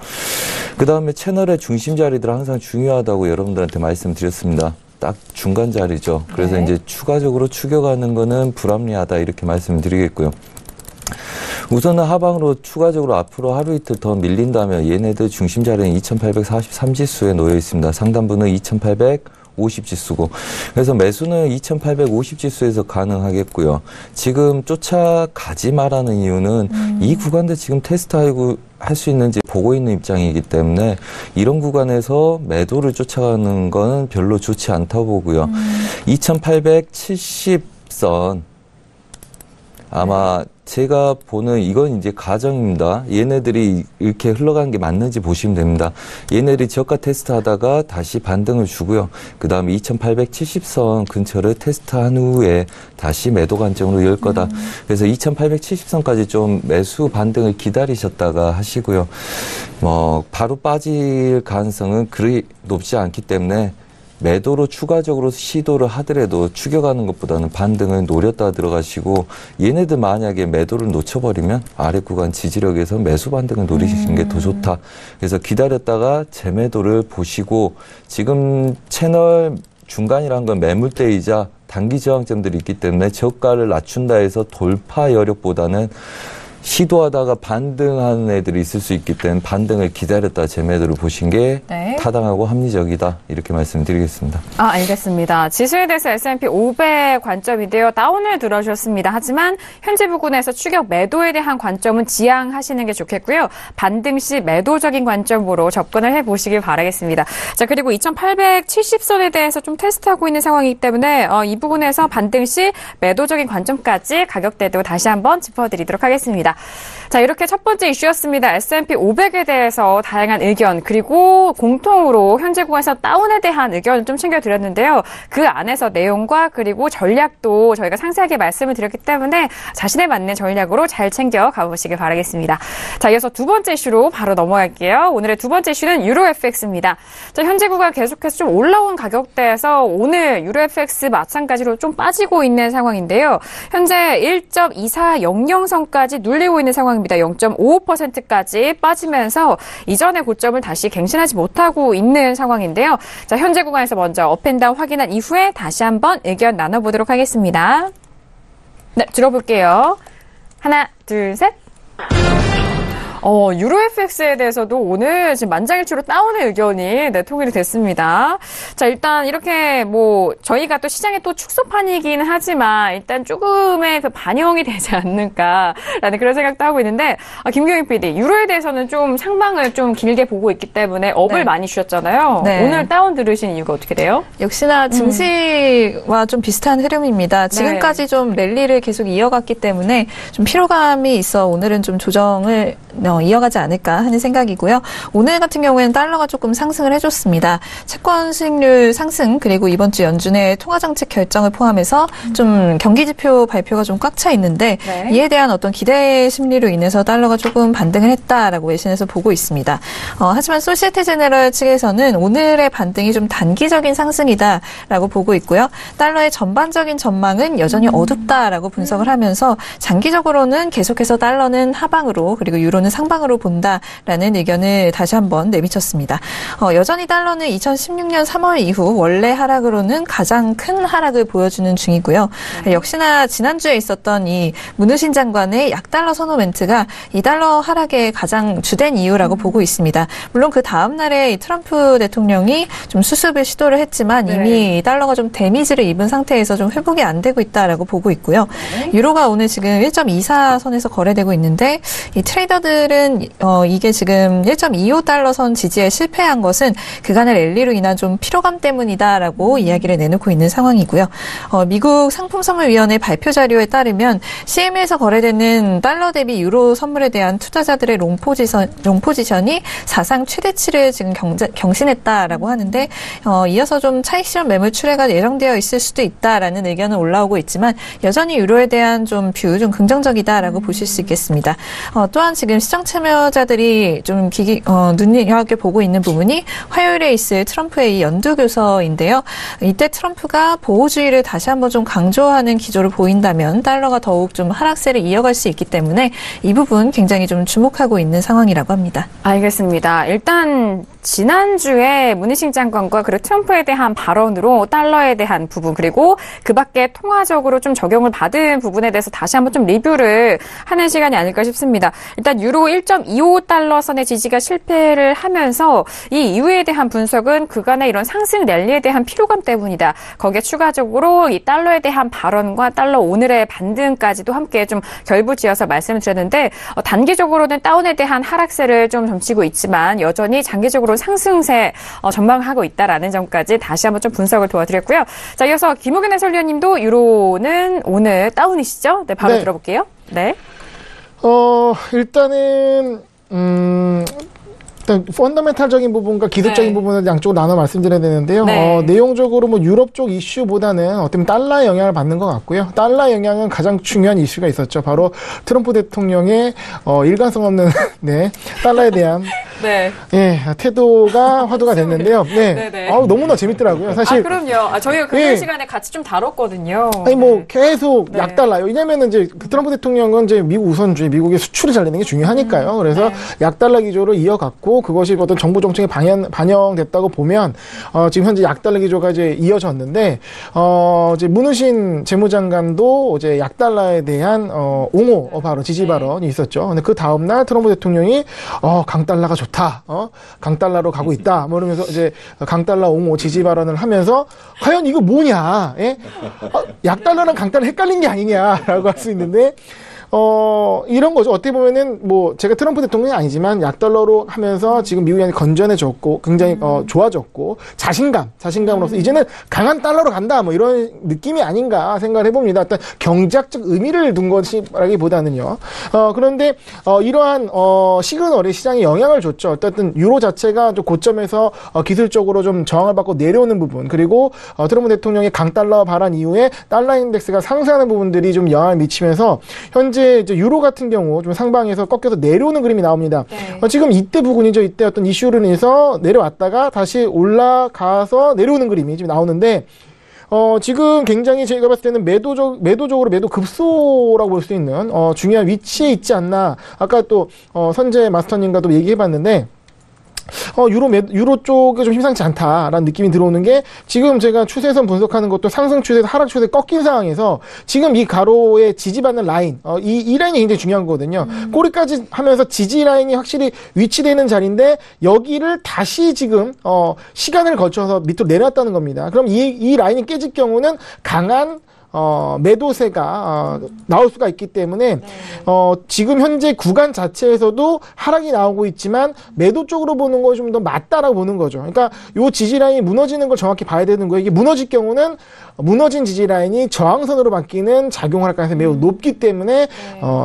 그 다음에 채널의 중심 자리들 항상 중요하다고 여러분들한테 말씀드렸습니다. 딱 중간 자리죠. 그래서 네. 이제 추가적으로 추격하는 거는 불합리하다 이렇게 말씀을 드리겠고요. 우선은 하방으로 추가적으로 앞으로 하루 이틀 더 밀린다면 얘네들 중심 자리는 2843지수에 놓여 있습니다. 상단부는 2850지수고 그래서 매수는 2850지수에서 가능하겠고요. 지금 쫓아가지 말라는 이유는 이 구간들 지금 테스트하고 할 수 있는지 보고 있는 입장이기 때문에 이런 구간에서 매도를 쫓아가는 건 별로 좋지 않다고 보고요. 2870선 아마 제가 보는 이건 이제 가정입니다. 얘네들이 이렇게 흘러가는 게 맞는지 보시면 됩니다. 얘네들이 저가 테스트 하다가 다시 반등을 주고요. 그 다음에 2870선 근처를 테스트한 후에 다시 매도 관점으로 열 거다. 그래서 2870선까지 좀 매수 반등을 기다리셨다가 하시고요. 뭐 바로 빠질 가능성은 그리 높지 않기 때문에 매도로 추가적으로 시도를 하더라도 추격하는 것보다는 반등을 노렸다 들어가시고 얘네들 만약에 매도를 놓쳐버리면 아래 구간 지지력에서 매수 반등을 노리시는 게 더 좋다. 그래서 기다렸다가 재매도를 보시고 지금 채널 중간이란 건 매물대이자 단기 저항점들이 있기 때문에 저가를 낮춘다 해서 돌파 여력보다는 시도하다가 반등하는 애들이 있을 수 있기 때문에 반등을 기다렸다 재매도를 보신 게 네. 타당하고 합리적이다 이렇게 말씀드리겠습니다. 알겠습니다. 지수에 대해서 S&P 500 관점인데요. 다운을 들어주셨습니다. 하지만 현재 부근에서 추격 매도에 대한 관점은 지양하시는 게 좋겠고요. 반등 시 매도적인 관점으로 접근을 해보시길 바라겠습니다. 자, 그리고 2870선에 대해서 좀 테스트하고 있는 상황이기 때문에 이 부분에서 반등 시 매도적인 관점까지 가격대도 다시 한번 짚어드리도록 하겠습니다. 하겠습니다. 자, 이렇게 첫 번째 이슈였습니다. S&P 500에 대해서 다양한 의견, 그리고 공통으로 현재 구간에서 다운에 대한 의견을 좀 챙겨드렸는데요. 그 안에서 내용과 그리고 전략도 저희가 상세하게 말씀을 드렸기 때문에 자신에 맞는 전략으로 잘 챙겨 가보시길 바라겠습니다. 자, 이어서 두 번째 이슈로 바로 넘어갈게요. 오늘의 두 번째 이슈는 유로 FX입니다. 자, 현재 구간 계속해서 좀 올라온 가격대에서 오늘 유로 FX 마찬가지로 좀 빠지고 있는 상황인데요. 현재 1.2400선까지 눌리고 있는 상황입니다. 0.55%까지 빠지면서 이전의 고점을 다시 갱신하지 못하고 있는 상황인데요. 자, 현재 구간에서 먼저 업앤다운 확인한 이후에 다시 한번 의견 나눠보도록 하겠습니다. 네, 들어볼게요. 하나, 둘, 셋. 유로 FX에 대해서도 오늘 지금 만장일치로 다운의 의견이 통일이 됐습니다. 자, 일단 이렇게 저희가 또 시장의 또 축소판이긴 하지만 일단 조금의 그 반영이 되지 않을까라는 그런 생각도 하고 있는데, 김경희 PD, 유로에 대해서는 좀 상방을 좀 길게 보고 있기 때문에 업을 많이 주셨잖아요. 네. 오늘 다운 들으신 이유가 어떻게 돼요? 역시나 증시와 좀 비슷한 흐름입니다. 지금까지 좀 랠리를 계속 이어갔기 때문에 좀 피로감이 있어 오늘은 좀 조정을 이어가지 않을까 하는 생각이고요. 오늘 같은 경우에는 달러가 조금 상승을 해줬습니다. 채권 수익률 상승, 그리고 이번 주 연준의 통화정책 결정을 포함해서 좀 경기지표 발표가 좀 꽉 차 있는데, 이에 대한 어떤 기대 심리로 인해서 달러가 조금 반등을 했다라고 외신에서 보고 있습니다. 하지만 소시에테제네럴 측에서는 오늘의 반등이 좀 단기적인 상승이다라고 보고 있고요. 달러의 전반적인 전망은 여전히 어둡다라고 분석을 하면서 장기적으로는 계속해서 달러는 하방으로, 그리고 유로는 상방으로 본다라는 의견을 다시 한번 내비쳤습니다. 여전히 달러는 2016년 3월 이후 원래 하락으로는 가장 큰 하락을 보여주는 중이고요. 역시나 지난주에 있었던 이 문우신 장관의 약달러 선호 멘트가 이 달러 하락의 가장 주된 이유라고 보고 있습니다. 물론 그 다음 날에 이 트럼프 대통령이 좀 수습을 시도를 했지만 이미 달러가 좀 데미지를 입은 상태에서 좀 회복이 안 되고 있다라고 보고 있고요. 유로가 오늘 지금 1.24선에서 거래되고 있는데, 이 트레이더들은 이게 지금 1.25달러 선 지지에 실패한 것은 그간의 랠리로 인한 좀 피로감 때문이다라고 이야기를 내놓고 있는 상황이고요. 미국 상품선물위원회 발표 자료에 따르면 CME에서 거래되는 달러 대비 유로 선물에 대한 투자자들의 롱 포지션이 사상 최대치를 지금 경신했다라고 하는데, 이어서 좀 차익 실현 매물 출회가 예정되어 있을 수도 있다라는 의견은 올라오고 있지만 여전히 유로에 대한 좀 뷰 좀 긍정적이다라고 보실 수 있겠습니다. 또한 지금 시장 참여자들이 좀 눈여겨 보고 있는 부분이 화요일에 있을 트럼프의 이 연두교서인데요. 이때 트럼프가 보호주의를 다시 한번 좀 강조하는 기조를 보인다면 달러가 더욱 좀 하락세를 이어갈 수 있기 때문에 이 부분 굉장히 좀 주목하고 있는 상황이라고 합니다. 알겠습니다. 일단 지난주에 문희싱 장관과 그리고 트럼프에 대한 발언으로 달러에 대한 부분, 그리고 그 밖에 통화적으로 좀 적용을 받은 부분에 대해서 다시 한번 좀 리뷰를 하는 시간이 아닐까 싶습니다. 일단 유로 1.25달러 선의 지지가 실패를 하면서 이 이유에 대한 분석은 그간의 이런 상승 랠리에 대한 피로감 때문이다. 거기에 추가적으로 이 달러에 대한 발언과 달러 오늘의 반등까지도 함께 좀 결부지어서 말씀을 드렸는데, 단기적으로는 다운에 대한 하락세를 좀 점치고 있지만 여전히 장기적으로 상승세 전망하고 있다라는 점까지 다시 한번 좀 분석을 도와드렸고요. 자, 이어서 김호균 해설위원님도 유로는 오늘 다운이시죠? 네, 바로 들어볼게요. 네. 일단은 일단 펀더멘탈적인 부분과 기술적인 부분을 양쪽으로 나눠 말씀드려야 되는데요. 내용적으로 유럽 쪽 이슈보다는 어떻게 보면 달러의 영향을 받는 것 같고요. 달러의 영향은 가장 중요한 이슈가 있었죠. 바로 트럼프 대통령의 일관성 없는 달러에 대한 태도가 화두가 됐는데요. 너무나 재밌더라고요. 사실. 그럼요. 저희가 그 시간에 같이 좀 다뤘거든요. 계속 약달러요. 왜냐면은 이제 그 트럼프 대통령은 이제 미국 우선주의, 미국의 수출이 잘 되는 게 중요하니까요. 그래서 약달러 기조로 이어갔고, 그것이 어떤 정부 정책에 반영됐다고 보면, 지금 현재 약달러 기조가 이제 이어졌는데, 이제 문우신 재무장관도 이제 약달러에 대한, 옹호, 바로 지지 발언이 있었죠. 근데 그 다음날 트럼프 대통령이, 강달러가 좋다. 강달러로 가고 있다. 이러면서 이제 강달러 옹호 지지 발언을 하면서, 과연 이거 뭐냐? 약달러랑 강달러 헷갈린 게 아니냐라고 할 수 있는데, 이런 거죠. 어떻게 보면은 뭐 제가 트럼프 대통령이 아니지만 약달러로 하면서 지금 미국이 건전해졌고 굉장히 좋아졌고 자신감으로서 이제는 강한 달러로 간다 뭐 이런 느낌이 아닌가 생각을 해봅니다. 어떤 경제학적 의미를 둔 것이라기보다는요. 그런데 이러한 시그널에 시장에 영향을 줬죠. 어쨌든 유로 자체가 좀 고점에서 기술적으로 좀 저항을 받고 내려오는 부분, 그리고 트럼프 대통령의 강달러 발언 이후에 달러 인덱스가 상승하는 부분들이 좀 영향을 미치면서 현재 이제 유로 같은 경우 좀 상방에서 꺾여서 내려오는 그림이 나옵니다. 네. 지금 이때 부분이죠. 이때 어떤 이슈로 인해서 내려왔다가 다시 올라가서 내려오는 그림이 지금 나오는데, 지금 굉장히 제가 봤을 때는 매도적으로 매도 급소라고 볼 수 있는, 중요한 위치에 있지 않나. 아까 또, 선재 마스터님과도 얘기해봤는데, 유로 쪽에 좀 힘상치 않다라는 느낌이 들어오는 게, 지금 제가 추세선 분석하는 것도 상승 추세에서 하락 추세 꺾인 상황에서 지금 이 가로에 지지받는 라인, 이 라인이 굉장히 중요한 거거든요. 꼬리까지 하면서 지지 라인이 확실히 위치되는 자리인데, 여기를 다시 지금, 시간을 거쳐서 밑으로 내려왔다는 겁니다. 그럼 이 라인이 깨질 경우는 강한 매도세가 나올 수가 있기 때문에 지금 현재 구간 자체에서도 하락이 나오고 있지만 매도 쪽으로 보는 것이 좀 더 맞다라고 보는 거죠. 그러니까 요 지지라인이 무너지는 걸 정확히 봐야 되는 거예요. 이게 무너질 경우는 무너진 지지라인이 저항선으로 바뀌는 작용할 가능성이 매우 높기 때문에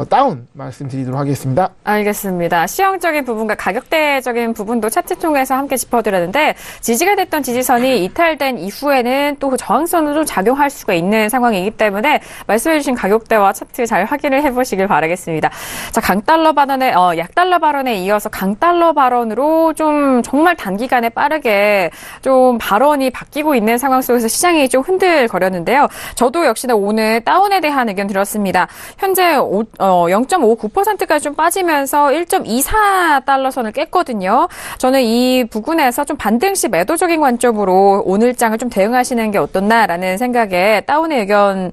다운 말씀드리도록 하겠습니다. 알겠습니다. 시황적인 부분과 가격대적인 부분도 차트 통해서 함께 짚어드렸는데, 지지가 됐던 지지선이 이탈된 이후에는 또 저항선으로 작용할 수가 있는 상황이기 때문에 말씀해주신 가격대와 차트 잘 확인을 해보시길 바라겠습니다. 자, 강달러 발언에 약달러 발언에 이어서 강달러 발언으로 좀 정말 단기간에 빠르게 좀 발언이 바뀌고 있는 상황 속에서 시장이 좀 흔들거렸는데요. 저도 역시나 오늘 다운에 대한 의견 드렸습니다. 현재 0.59%까지 좀 빠지면서 1.24달러 선을 깼거든요. 저는 이 부분에서 좀 반등시 매도적인 관점으로 오늘 장을 좀 대응하시는 게 어떻나라는 생각에 다운의 의견을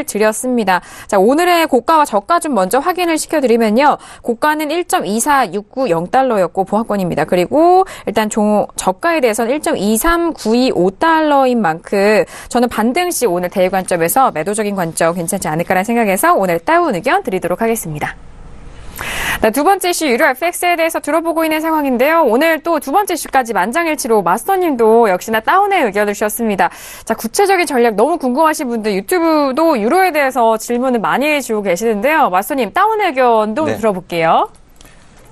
드렸습니다. 자, 오늘의 고가와 저가 좀 먼저 확인을 시켜드리면요. 고가는 1.24690달러였고 보합권입니다. 그리고 일단 저가에 대해서는 1.23925달러인 만큼 저는 반등시 오늘 대응 관점에서 매도적인 관점 괜찮지 않을까라는 생각에서 오늘 다운 의견 드리도록 하겠습니다. 네, 두 번째 이슈 유로 FX에 대해서 들어보고 있는 상황인데요. 오늘 또 두 번째 이슈까지 만장일치로 마스터님도 역시나 다운의 의견을 주셨습니다. 자, 구체적인 전략 너무 궁금하신 분들 유튜브도 유로에 대해서 질문을 많이 주고 계시는데요. 마스터님 다운의 의견도 들어볼게요.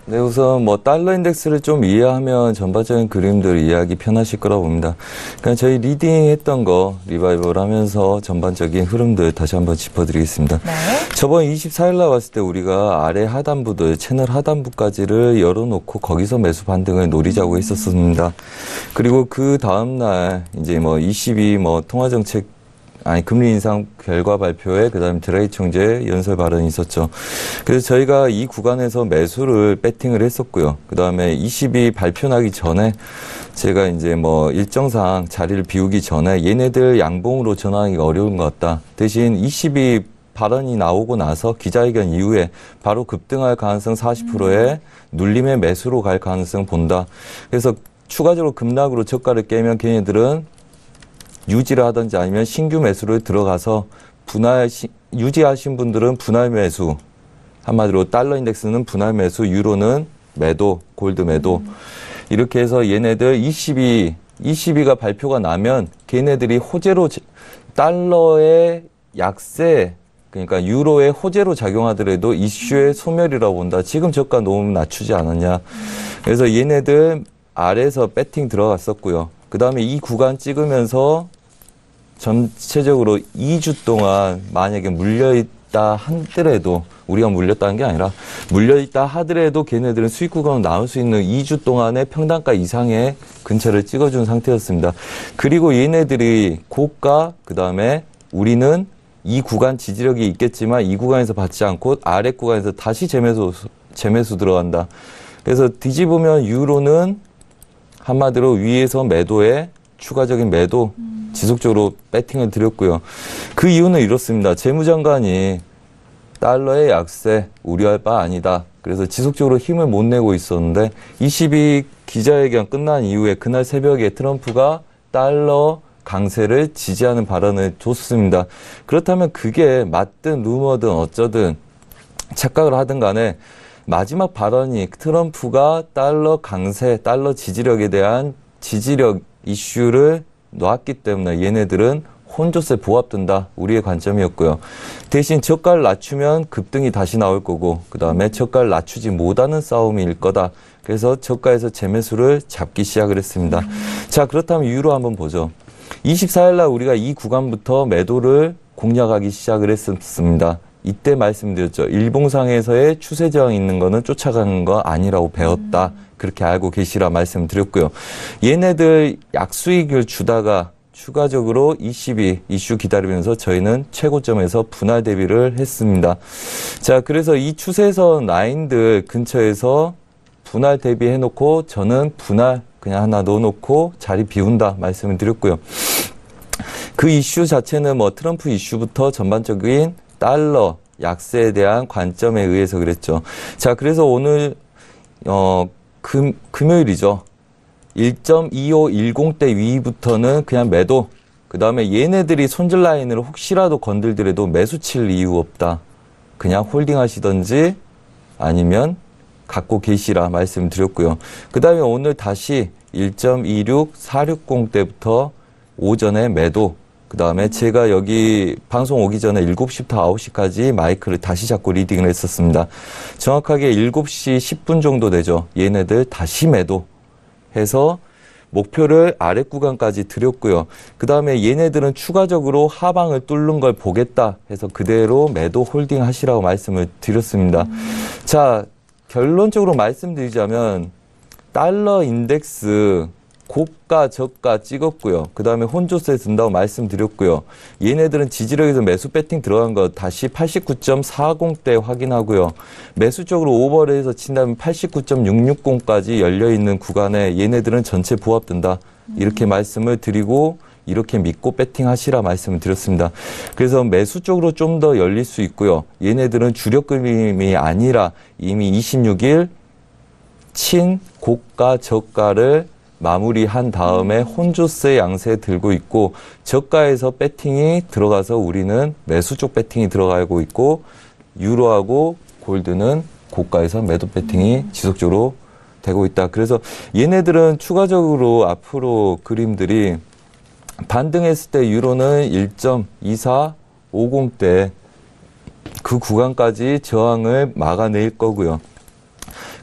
네, 우선 달러 인덱스를 좀 이해하면 전반적인 그림들 이해하기 편하실 거라고 봅니다. 그냥 저희 리딩 했던 거 리바이벌 하면서 전반적인 흐름들 다시 한번 짚어드리겠습니다. 네. 저번 24일 날 왔을 때 우리가 아래 하단부들, 채널 하단부까지를 열어놓고 거기서 매수 반등을 노리자고 했었습니다. 그리고 그 다음날 이제 ECB 통화정책 금리 인상 결과 발표에 그다음에 드라기 총재 연설 발언이 있었죠. 그래서 저희가 이 구간에서 매수를 배팅을 했었고요. 그다음에 ECB 발표 나기 전에 제가 이제 일정상 자리를 비우기 전에 얘네들 양봉으로 전환하기가 어려운 것 같다. 대신 ECB 발언이 나오고 나서 기자회견 이후에 바로 급등할 가능성 40%에 눌림의 매수로 갈 가능성 본다. 그래서 추가적으로 급락으로 저가를 깨면 걔네들은 유지를 하든지 아니면 신규 매수를 들어가서 유지하신 분들은 분할 매수, 한마디로 달러 인덱스는 분할 매수, 유로는 매도, 골드 매도. 이렇게 해서 얘네들 ECB가 발표가 나면 걔네들이 호재로 달러의 약세, 그러니까 유로의 호재로 작용하더라도 이슈의 소멸이라고 본다. 지금 저가 너무 낮추지 않았냐. 그래서 얘네들 아래에서 배팅 들어갔었고요. 그 다음에 이 구간 찍으면서 전체적으로 2주 동안 만약에 물려있다 하더라도, 우리가 물렸다는 게 아니라 물려있다 하더라도 걔네들은 수익 구간으로 나올 수 있는 2주 동안의 평단가 이상의 근처를 찍어준 상태였습니다. 그리고 얘네들이 고가, 그 다음에 우리는 이 구간 지지력이 있겠지만 이 구간에서 받지 않고 아래 구간에서 다시 재매수 들어간다. 그래서 뒤집으면 유로는 한마디로 위에서 매도에 추가적인 매도 지속적으로 배팅을 드렸고요. 그 이유는 이렇습니다. 재무장관이 달러의 약세 우려할 바 아니다. 그래서 지속적으로 힘을 못 내고 있었는데 22 기자회견 끝난 이후에 그날 새벽에 트럼프가 달러 강세를 지지하는 발언을 줬습니다. 그렇다면 그게 맞든 루머든 어쩌든 착각을 하든 간에 마지막 발언이 트럼프가 달러 강세, 달러 지지력에 대한 지지력 이슈를 놓았기 때문에 얘네들은 혼조세 보합된다. 우리의 관점이었고요. 대신 저가를 낮추면 급등이 다시 나올 거고 그 다음에 저가를 낮추지 못하는 싸움일 거다. 그래서 저가에서 재매수를 잡기 시작을 했습니다. 자, 그렇다면 유로 한번 보죠. 24일 날 우리가 이 구간부터 매도를 공략하기 시작을 했었습니다. 이때 말씀드렸죠. 일봉상에서의 추세 저항이 있는 거는 쫓아가는 거 아니라고 배웠다. 그렇게 알고 계시라 말씀드렸고요. 얘네들 약수익을 주다가 추가적으로 ECB 이슈 기다리면서 저희는 최고점에서 분할 대비를 했습니다. 자, 그래서 이 추세선 라인들 근처에서 분할 대비해놓고 저는 분할 그냥 하나 넣어놓고 자리 비운다 말씀을 드렸고요. 그 이슈 자체는 뭐 트럼프 이슈부터 전반적인 달러 약세에 대한 관점에 의해서 그랬죠. 자, 그래서 오늘 금요일이죠. 1.2510대 위부터는 그냥 매도. 그 다음에 얘네들이 손절 라인을 혹시라도 건들더라도 매수 칠 이유 없다. 그냥 홀딩 하시던지 아니면 갖고 계시라 말씀드렸고요. 그 다음에 오늘 다시 1.26460대부터 오전에 매도. 그 다음에 제가 여기 방송 오기 전에 7시부터 9시까지 마이크를 다시 잡고 리딩을 했었습니다. 정확하게 7시 10분 정도 되죠. 얘네들 다시 매도 해서 목표를 아래 구간까지 드렸고요. 그 다음에 얘네들은 추가적으로 하방을 뚫는 걸 보겠다 해서 그대로 매도 홀딩 하시라고 말씀을 드렸습니다. 자, 결론적으로 말씀드리자면 달러 인덱스 고가 저가 찍었고요. 그 다음에 혼조세 든다고 말씀드렸고요. 얘네들은 지지력에서 매수 배팅 들어간 거 다시 89.40대 확인하고요. 매수 쪽으로 오버를 해서 친다면 89.660까지 열려있는 구간에 얘네들은 전체 보합 든다. 이렇게 말씀을 드리고 이렇게 믿고 배팅 하시라 말씀을 드렸습니다. 그래서 매수 쪽으로 좀 더 열릴 수 있고요. 얘네들은 주력 그림이 아니라 이미 26일 친 고가 저가를 마무리한 다음에 혼조세 양세 들고 있고 저가에서 배팅이 들어가서 우리는 매수 쪽 배팅이 들어가고 있고 유로하고 골드는 고가에서 매도 배팅이 지속적으로 되고 있다. 그래서 얘네들은 추가적으로 앞으로 그림들이 반등했을 때 유로는 1.2450대 그 구간까지 저항을 막아낼 거고요.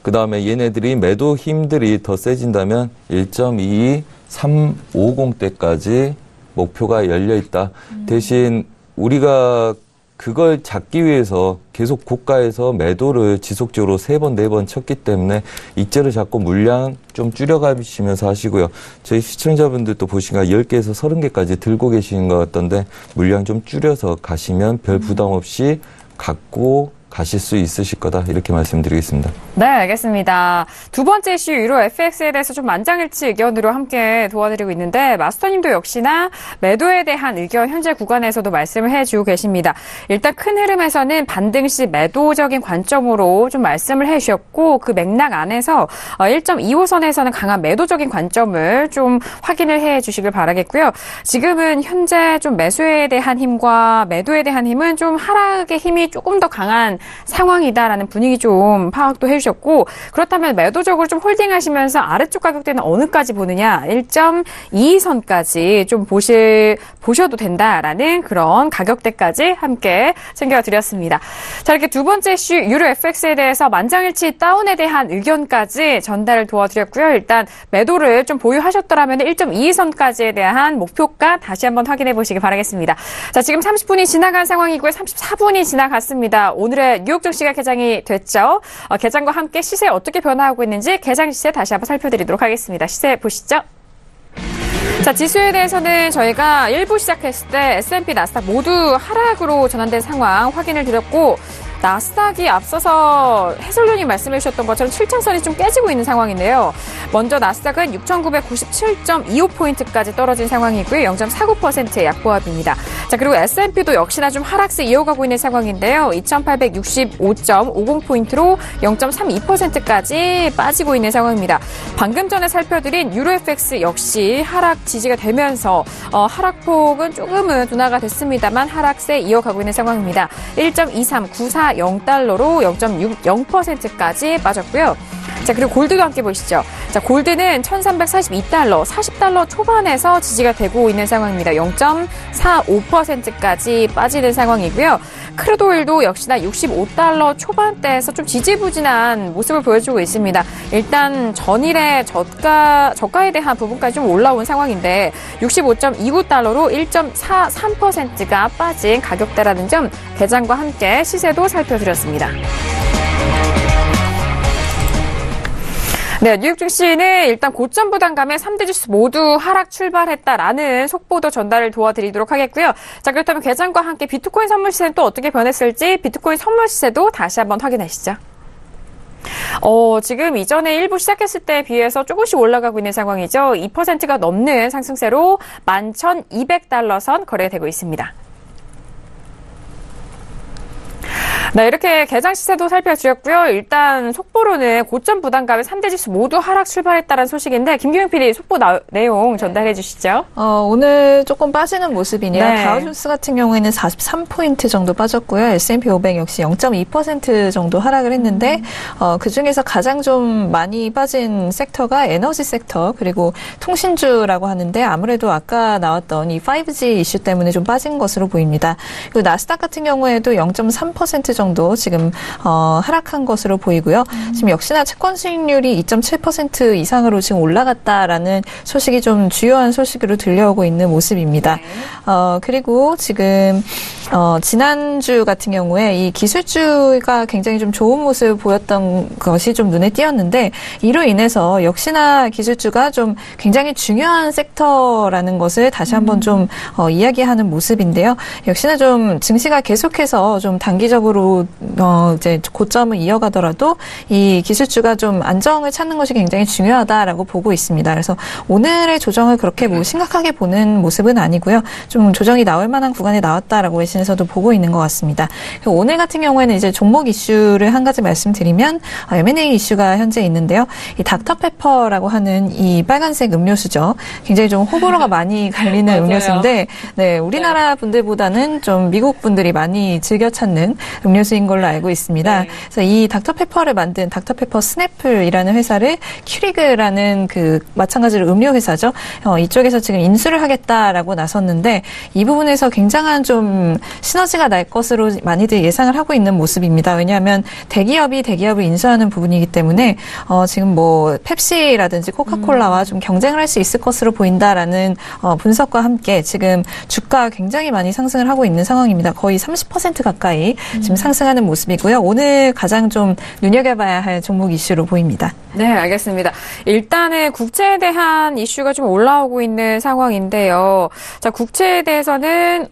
그 다음에 얘네들이 매도 힘들이 더 세진다면 1.22350대까지 목표가 열려 있다. 대신 우리가 그걸 잡기 위해서 계속 고가에서 매도를 지속적으로 3번, 4번 쳤기 때문에 이째를 잡고 물량 좀 줄여가시면서 하시고요. 저희 시청자분들도 보시니까 10개에서 30개까지 들고 계시는 것 같던데 물량 좀 줄여서 가시면 별 부담 없이 갖고 가실 수 있으실 거다 이렇게 말씀드리겠습니다. 네, 알겠습니다. 두 번째 이슈 유로 FX에 대해서 좀 만장일치 의견으로 함께 도와드리고 있는데 마스터님도 역시나 매도에 대한 의견 현재 구간에서도 말씀을 해주고 계십니다. 일단 큰 흐름에서는 반등 시 매도적인 관점으로 좀 말씀을 해주셨고 그 맥락 안에서 1.25선에서는 강한 매도적인 관점을 좀 확인을 해주시길 바라겠고요. 지금은 현재 좀 매수에 대한 힘과 매도에 대한 힘은 좀 하락의 힘이 조금 더 강한 상황이다라는 분위기 좀 파악도 해주셨고 그렇다면 매도적으로 좀 홀딩하시면서 아래쪽 가격대는 어느까지 보느냐 1.22선까지 좀 보셔도 된다라는 그런 가격대까지 함께 챙겨드렸습니다. 자, 이렇게 두 번째 이슈 유로 FX에 대해서 만장일치 다운에 대한 의견까지 전달을 도와드렸고요. 일단 매도를 좀 보유하셨더라면 1.22선까지에 대한 목표가 다시 한번 확인해 보시기 바라겠습니다. 자, 지금 30분이 지나간 상황이고요. 34분이 지나갔습니다. 오늘의 뉴욕 증시가 개장이 됐죠. 개장과 함께 시세 어떻게 변화하고 있는지 개장 시세 다시 한번 살펴드리도록 하겠습니다. 시세 보시죠. 자, 지수에 대해서는 저희가 1부 시작했을 때 S&P, 나스닥 모두 하락으로 전환된 상황 확인을 드렸고 나스닥이 앞서서 해설위원님 말씀해 주셨던 것처럼 7,000선이 좀 깨지고 있는 상황인데요. 먼저 나스닥은 6,997.25포인트까지 떨어진 상황이고요. 0.49%의 약보합입니다. 자, 그리고 S&P도 역시나 좀 하락세 이어가고 있는 상황인데요. 2,865.50포인트로 0.32%까지 빠지고 있는 상황입니다. 방금 전에 살펴드린 유로FX 역시 하락 지지가 되면서 하락폭은 조금은 둔화가 됐습니다만 하락세 이어가고 있는 상황입니다. 1.2394 0.40달러로 0.60%까지 빠졌고요. 자, 그리고 골드도 함께 보시죠. 자, 골드는 1,342달러, 40달러 초반에서 지지가 되고 있는 상황입니다. 0.45%까지 빠지는 상황이고요. 크루드 오일도 역시나 65달러 초반대에서 좀 지지부진한 모습을 보여주고 있습니다. 일단 전일의 저가에 대한 부분까지 좀 올라온 상황인데 65.29달러로 1.43%가 빠진 가격대라는 점 개장과 함께 시세도 살펴드렸습니다. 네, 뉴욕 증시는 일단 고점 부담감에 3대 지수 모두 하락 출발했다라는 속보도 전달을 도와드리도록 하겠고요. 자, 그렇다면 개장과 함께 비트코인 선물 시세는 또 어떻게 변했을지 비트코인 선물 시세도 다시 한번 확인하시죠. 지금 이전에 일부 시작했을 때에 비해서 조금씩 올라가고 있는 상황이죠. 2%가 넘는 상승세로 11,200달러 선 거래되고 있습니다. 네, 이렇게 개장 시세도 살펴드렸고요. 일단 속보로는 고점 부담감에 3대 지수 모두 하락 출발했다는 소식인데 김규영 PD 속보 내용 전달해 주시죠. 오늘 조금 빠지는 모습이네요. 네. 다우존스 같은 경우에는 43포인트 정도 빠졌고요. S&P 500 역시 0.2% 정도 하락을 했는데 그중에서 가장 좀 많이 빠진 섹터가 에너지 섹터 그리고 통신주라고 하는데 아무래도 아까 나왔던 이 5G 이슈 때문에 좀 빠진 것으로 보입니다. 그리고 나스닥 같은 경우에도 0.3% 정도 지금 하락한 것으로 보이고요. 지금 역시나 채권 수익률이 2.7% 이상으로 지금 올라갔다라는 소식이 좀 주요한 소식으로 들려오고 있는 모습입니다. 그리고 지금 지난주 같은 경우에 이 기술주가 굉장히 좀 좋은 모습을 보였던 것이 좀 눈에 띄었는데 이로 인해서 역시나 기술주가 좀 굉장히 중요한 섹터라는 것을 다시 한번 좀 이야기하는 모습인데요. 역시나 좀 증시가 계속해서 좀 단기적으로 이제 고점을 이어가더라도 이 기술주가 좀 안정을 찾는 것이 굉장히 중요하다라고 보고 있습니다. 그래서 오늘의 조정을 그렇게 뭐 심각하게 보는 모습은 아니고요. 좀 조정이 나올 만한 구간에 나왔다라고 외신에서도 보고 있는 것 같습니다. 오늘 같은 경우에는 이제 종목 이슈를 한 가지 말씀드리면 M&A 이슈가 현재 있는데요. 이 닥터페퍼라고 하는 이 빨간색 음료수죠. 굉장히 좀 호불호가 많이 갈리는 음료수인데 네, 우리나라 분들보다는 좀 미국 분들이 많이 즐겨 찾는 음료수인 걸로 알고 있습니다. 네. 그래서 이 닥터페퍼를 만든 닥터페퍼 스냅플이라는 회사를 큐리그라는 그 마찬가지로 음료 회사죠. 이쪽에서 지금 인수를 하겠다라고 나섰는데 이 부분에서 굉장한 좀 시너지가 날 것으로 많이들 예상을 하고 있는 모습입니다. 왜냐하면 대기업이 대기업을 인수하는 부분이기 때문에 지금 뭐 펩시라든지 코카콜라와 좀 경쟁을 할 수 있을 것으로 보인다라는 분석과 함께 지금 주가 굉장히 많이 상승을 하고 있는 상황입니다. 거의 30% 가까이 지금 상승하는 모습이고요. 오늘 가장 좀 눈여겨봐야 할 종목 이슈로 보입니다. 네, 알겠습니다. 일단은 국채에 대한 이슈가 좀 올라오고 있는 상황인데요. 자, 국채에 대해서는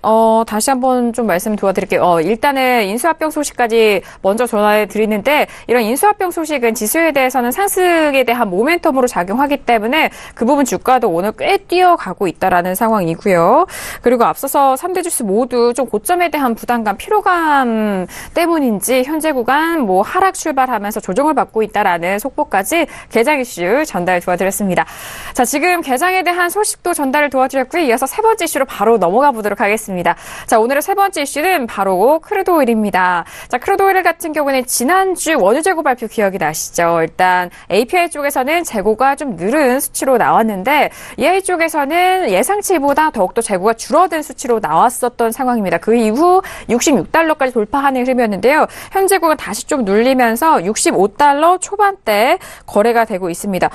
다시 한번 좀 말씀 도와드릴게요. 일단은 인수합병 소식까지 먼저 전화해 드리는데 이런 인수합병 소식은 지수에 대해서는 상승에 대한 모멘텀으로 작용하기 때문에 그 부분 주가도 오늘 꽤 뛰어가고 있다라는 상황이고요. 그리고 앞서서 3대 주스 모두 좀 고점에 대한 부담감, 피로감 때문인지 현재 구간 뭐 하락 출발하면서 조정을 받고 있다라는 속보까지 개장 이슈 전달 도와드렸습니다. 자, 지금 개장에 대한 소식도 전달을 도와드렸고요. 이어서 세 번째 이슈로 바로 넘어가 보도록 하겠습니다. 자, 오늘의 세 번째 이슈는 바로 크루드 오일입니다. 자, 크루드 오일 같은 경우는 지난주 원유 재고 발표 기억이 나시죠? 일단 API 쪽에서는 재고가 좀 늘은 수치로 나왔는데 EI 쪽에서는 예상치보다 더욱더 재고가 줄어든 수치로 나왔었던 상황입니다. 그 이후 66달러까지 돌파하는 흐름이었는데요. 현재 구간 다시 좀 눌리면서 65달러 초반대 거래가 되고 있습니다.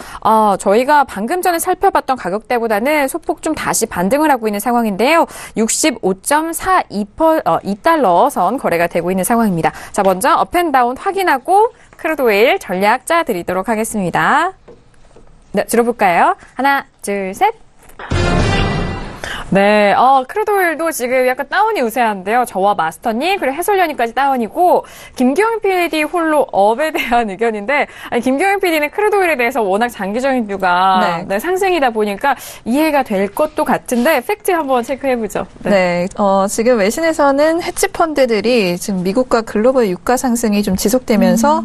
저희가 방금 전에 살펴봤던 가격대보다는 소폭 좀 다시 반등을 하고 있는 상황인데요. 65.42달러 선 거래가 되고 있는 상황입니다. 자, 먼저 업앤다운 확인하고 크루드 오일 전략 짜 드리도록 하겠습니다. 네, 들어볼까요? 하나, 둘, 셋. 네, 크루드 오일도 지금 약간 다운이 우세한데요. 저와 마스터님, 그리고 해설위원님까지 다운이고, 김경영 PD 홀로 업에 대한 의견인데, 김경영 PD는 크루드 오일에 대해서 워낙 장기적인 뷰가 네, 상승이다 보니까 이해가 될 것도 같은데, 팩트 한번 체크해보죠. 네, 지금 외신에서는 헤지 펀드들이 지금 미국과 글로벌 유가 상승이 좀 지속되면서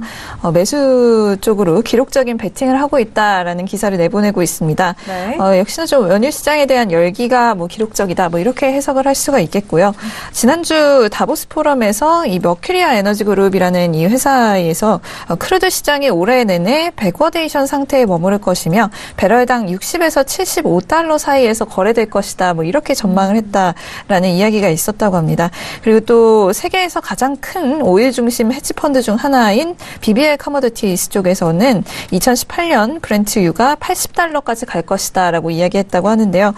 매수 쪽으로 기록적인 베팅을 하고 있다라는 기사를 내보내고 있습니다. 네. 역시나 좀 원유 시장에 대한 열기가 뭐 기록적이다, 뭐 이렇게 해석을 할 수가 있겠고요. 지난주 다보스 포럼에서 이 머큐리아 에너지 그룹이라는 이 회사에서 크루드 시장이 올해 내내 백워데이션 상태에 머무를 것이며 배럴당 60에서 75달러 사이에서 거래될 것이다, 뭐 이렇게 전망을 했다라는 이야기가 있었다고 합니다. 그리고 또 세계에서 가장 큰 오일 중심 헤지펀드 중 하나인 BBL 커머디티스 쪽에서는 2018년 브렌트유가 80달러까지 갈 것이다라고 이야기했다고 하는데요.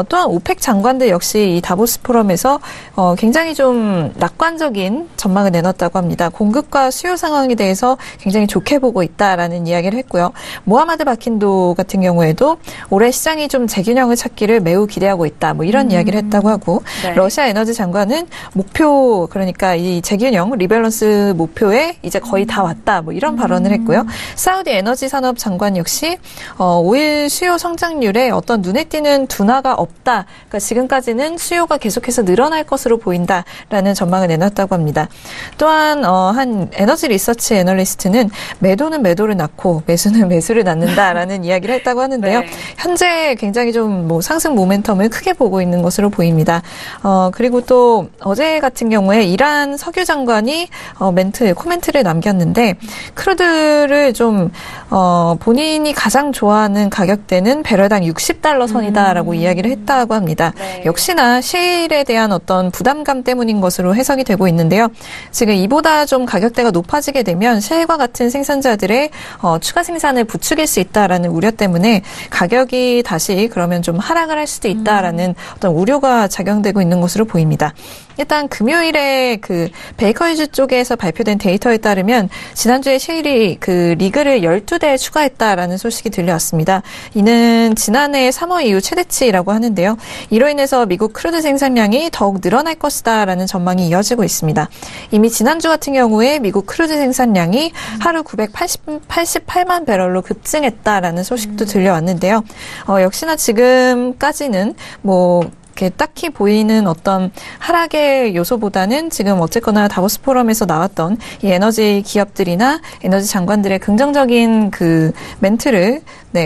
또한 오펙 장관들 역시 이 다보스 포럼에서 굉장히 좀 낙관적인 전망을 내놨다고 합니다. 공급과 수요 상황에 대해서 굉장히 좋게 보고 있다라는 이야기를 했고요. 모하마드 바킨도 같은 경우에도 올해 시장이 좀 재균형을 찾기를 매우 기대하고 있다, 뭐 이런 이야기를 했다고 하고, 네. 러시아 에너지 장관은 목표, 그러니까 이 재균형 리밸런스 목표에 이제 거의 다 왔다, 뭐 이런 발언을 했고요. 사우디 에너지 산업 장관 역시 오일 수요 성장률에 어떤 눈에 띄는 둔화가 없다. 그러니까 지금까지는 수요가 계속해서 늘어날 것으로 보인다라는 전망을 내놨다고 합니다. 또한 한 에너지 리서치 애널리스트는 매도는 매도를 낳고 매수는 매수를 낳는다라는 이야기를 했다고 하는데요. 네. 현재 굉장히 좀 뭐 상승 모멘텀을 크게 보고 있는 것으로 보입니다. 그리고 또 어제 같은 경우에 이란 석유 장관이 코멘트를 남겼는데, 크루드를 좀 본인이 가장 좋아하는 가격대는 배럴당 60달러 선이다라고 이야기를 했다고 합니다. 네. 역시나 셰일에 대한 어떤 부담감 때문인 것으로 해석이 되고 있는데요. 지금 이보다 좀 가격대가 높아지게 되면 셰일과 같은 생산자들의 추가 생산을 부추길 수 있다라는 우려 때문에 가격이 다시 그러면 좀 하락을 할 수도 있다라는 어떤 우려가 작용되고 있는 것으로 보입니다. 일단 금요일에 그 베이커 휴즈 쪽에서 발표된 데이터에 따르면 지난주에 셰일이 그 리그를 12대 추가했다라는 소식이 들려왔습니다. 이는 지난해 3월 이후 최대치라고 하는데요. 이로 인해서 미국 크루드 생산량이 더욱 늘어날 것이다라는 전망이 이어지고 있습니다. 이미 지난주 같은 경우에 미국 크루드 생산량이 하루 988만 배럴로 급증했다라는 소식도 들려왔는데요. 역시나 지금까지는 뭐 이렇게 딱히 보이는 어떤 하락의 요소보다는 지금 어쨌거나 다보스 포럼에서 나왔던 이 에너지 기업들이나 에너지 장관들의 긍정적인 그 멘트를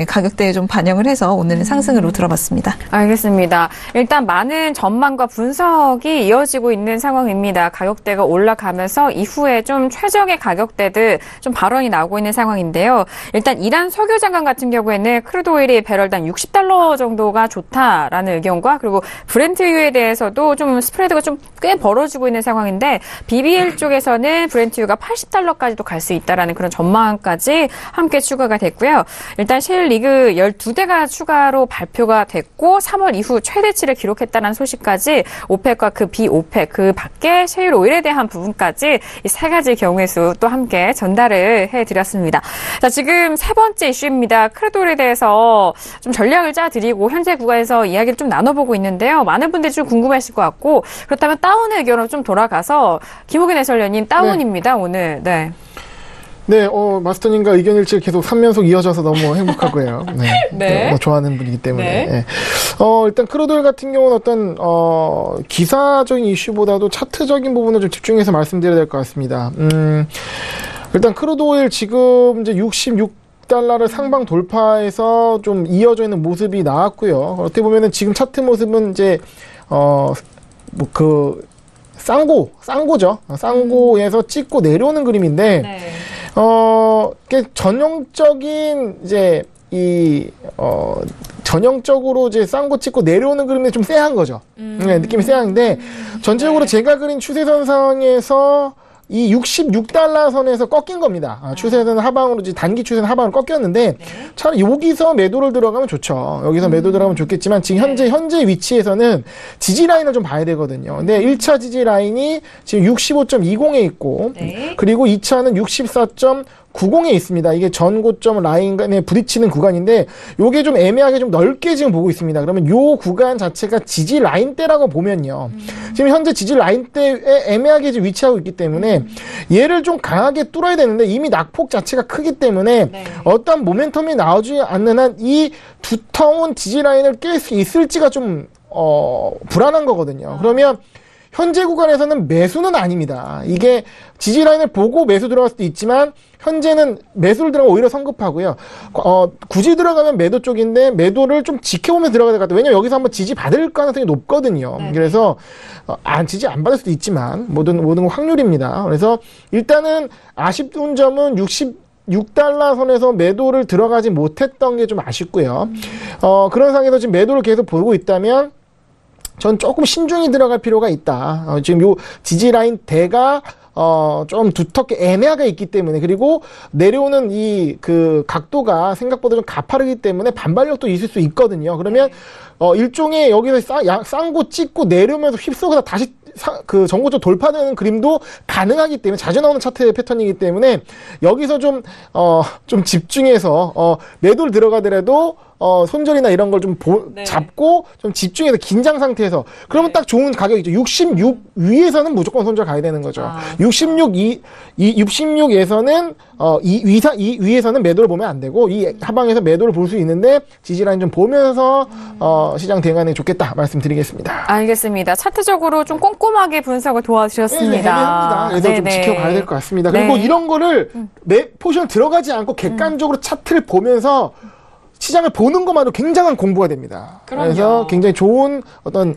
가격대에 좀 반영을 해서 오늘은 상승으로 들어봤습니다. 알겠습니다. 일단 많은 전망과 분석이 이어지고 있는 상황입니다. 가격대가 올라가면서 이후에 좀 최적의 가격대들 좀 발언이 나오고 있는 상황인데요. 일단 이란 석유 장관 같은 경우에는 크루드 오일이 배럴당 60달러 정도가 좋다라는 의견과, 그리고 브렌트유에 대해서도 좀 스프레드가 좀 꽤 벌어지고 있는 상황인데, BBL 쪽에서는 브렌트유가 80달러까지도 갈 수 있다라는 그런 전망까지 함께 추가가 됐고요. 일단 셰일 리그 12대가 추가로 발표가 됐고 3월 이후 최대치를 기록했다는 소식까지, 오펙과 그 비오펙 그 밖에 셰일 오일에 대한 부분까지 이 세 가지 경우의 수 또 함께 전달을 해드렸습니다. 자, 지금 세 번째 이슈입니다. 크루드 오일에 대해서 좀 전략을 짜드리고 현재 구간에서 이야기를 좀 나눠보고 있는데요. 많은 분들이 좀 궁금하실 것 같고, 그렇다면 다운의 의견으로 좀 돌아가서 김호균 해설위원님 다운입니다. 네. 오늘. 네. 네, 마스터님과 의견 일치가 계속 3연속 이어져서 너무 행복하고요. 네. 네. 좋아하는 분이기 때문에. 네. 네. 일단 크루드 오일 같은 경우는 어떤, 기사적인 이슈보다도 차트적인 부분을 좀 집중해서 말씀드려야 될 것 같습니다. 일단 크루드 오일 지금 이제 66달러를 상방 돌파해서 좀 이어져 있는 모습이 나왔고요. 어떻게 보면은 지금 차트 모습은 이제, 쌍고죠. 쌍고에서 찍고 내려오는 그림인데, 네. 전형적인, 이제, 전형적으로 이제 쌍고 찍고 내려오는 그림이 좀 쎄한 거죠. 네, 느낌이 쎄한데, 전체적으로 제가 그린 추세선상에서 이 66달러 선에서 꺾인 겁니다. 추세는 하방으로, 이제 단기 추세는 하방으로 꺾였는데, 차라리 여기서 매도를 들어가면 좋죠. 여기서 매도 들어가면 좋겠지만, 지금 현재 위치에서는 지지 라인을 좀 봐야 되거든요. 근데 1차 지지 라인이 지금 65.20에 있고, 그리고 2차는 64.90에 있습니다. 이게 전고점 라인에 부딪히는 구간인데, 요게 좀 애매하게 좀 넓게 지금 보고 있습니다. 그러면 요 구간 자체가 지지 라인대라고 보면요. 지금 현재 지지 라인대에 애매하게 지금 위치하고 있기 때문에, 얘를 좀 강하게 뚫어야 되는데, 이미 낙폭 자체가 크기 때문에, 어떤 모멘텀이 나오지 않는 한 이 두터운 지지 라인을 깰 수 있을지가 좀, 불안한 거거든요. 그러면, 현재 구간에서는 매수는 아닙니다. 이게 지지 라인을 보고 매수 들어갈 수도 있지만 현재는 매수를 들어가면 오히려 성급하고요. 굳이 들어가면 매도 쪽인데 매도를 좀 지켜보면서 들어가야 될 것 같아요. 왜냐면 여기서 한번 지지 받을 가능성이 높거든요. 그래서 지지 안 받을 수도 있지만 모든 건 확률입니다. 그래서 일단은 아쉬운 점은 66달러 선에서 매도를 들어가지 못했던 게 좀 아쉽고요. 그런 상황에서 지금 매도를 계속 보고 있다면 전 조금 신중히 들어갈 필요가 있다. 지금 요 지지 라인 대가 좀 두텁게 애매하게 있기 때문에, 그리고 내려오는 이 그 각도가 생각보다 좀 가파르기 때문에 반발력도 있을 수 있거든요. 그러면 일종의 여기서 쌍고 찍고 내려오면서 휩쓸고서 다시 그 전고점 돌파되는 그림도 가능하기 때문에, 자주 나오는 차트 패턴이기 때문에 여기서 좀 집중해서 매도를 들어가더라도 손절이나 이런 걸 좀 잡고 좀 집중해서 긴장 상태에서, 그러면 딱 좋은 가격이죠. 66 위에서는 무조건 손절 가야 되는 거죠. 66에서는 위에서는 매도를 보면 안 되고 이 하방에서 매도를 볼 수 있는데 지지라인 좀 보면서 시장 대응하는 게 좋겠다 말씀드리겠습니다. 알겠습니다. 차트적으로 좀 꼼꼼하게 분석을 도와주셨습니다. 네, 애매합니다. 그래서 좀 지켜봐야 될 것 같습니다. 그리고 이런 거를 포지션 들어가지 않고 객관적으로 차트를 보면서 시장을 보는 것만으로 굉장한 공부가 됩니다. 그래서 굉장히 좋은 어떤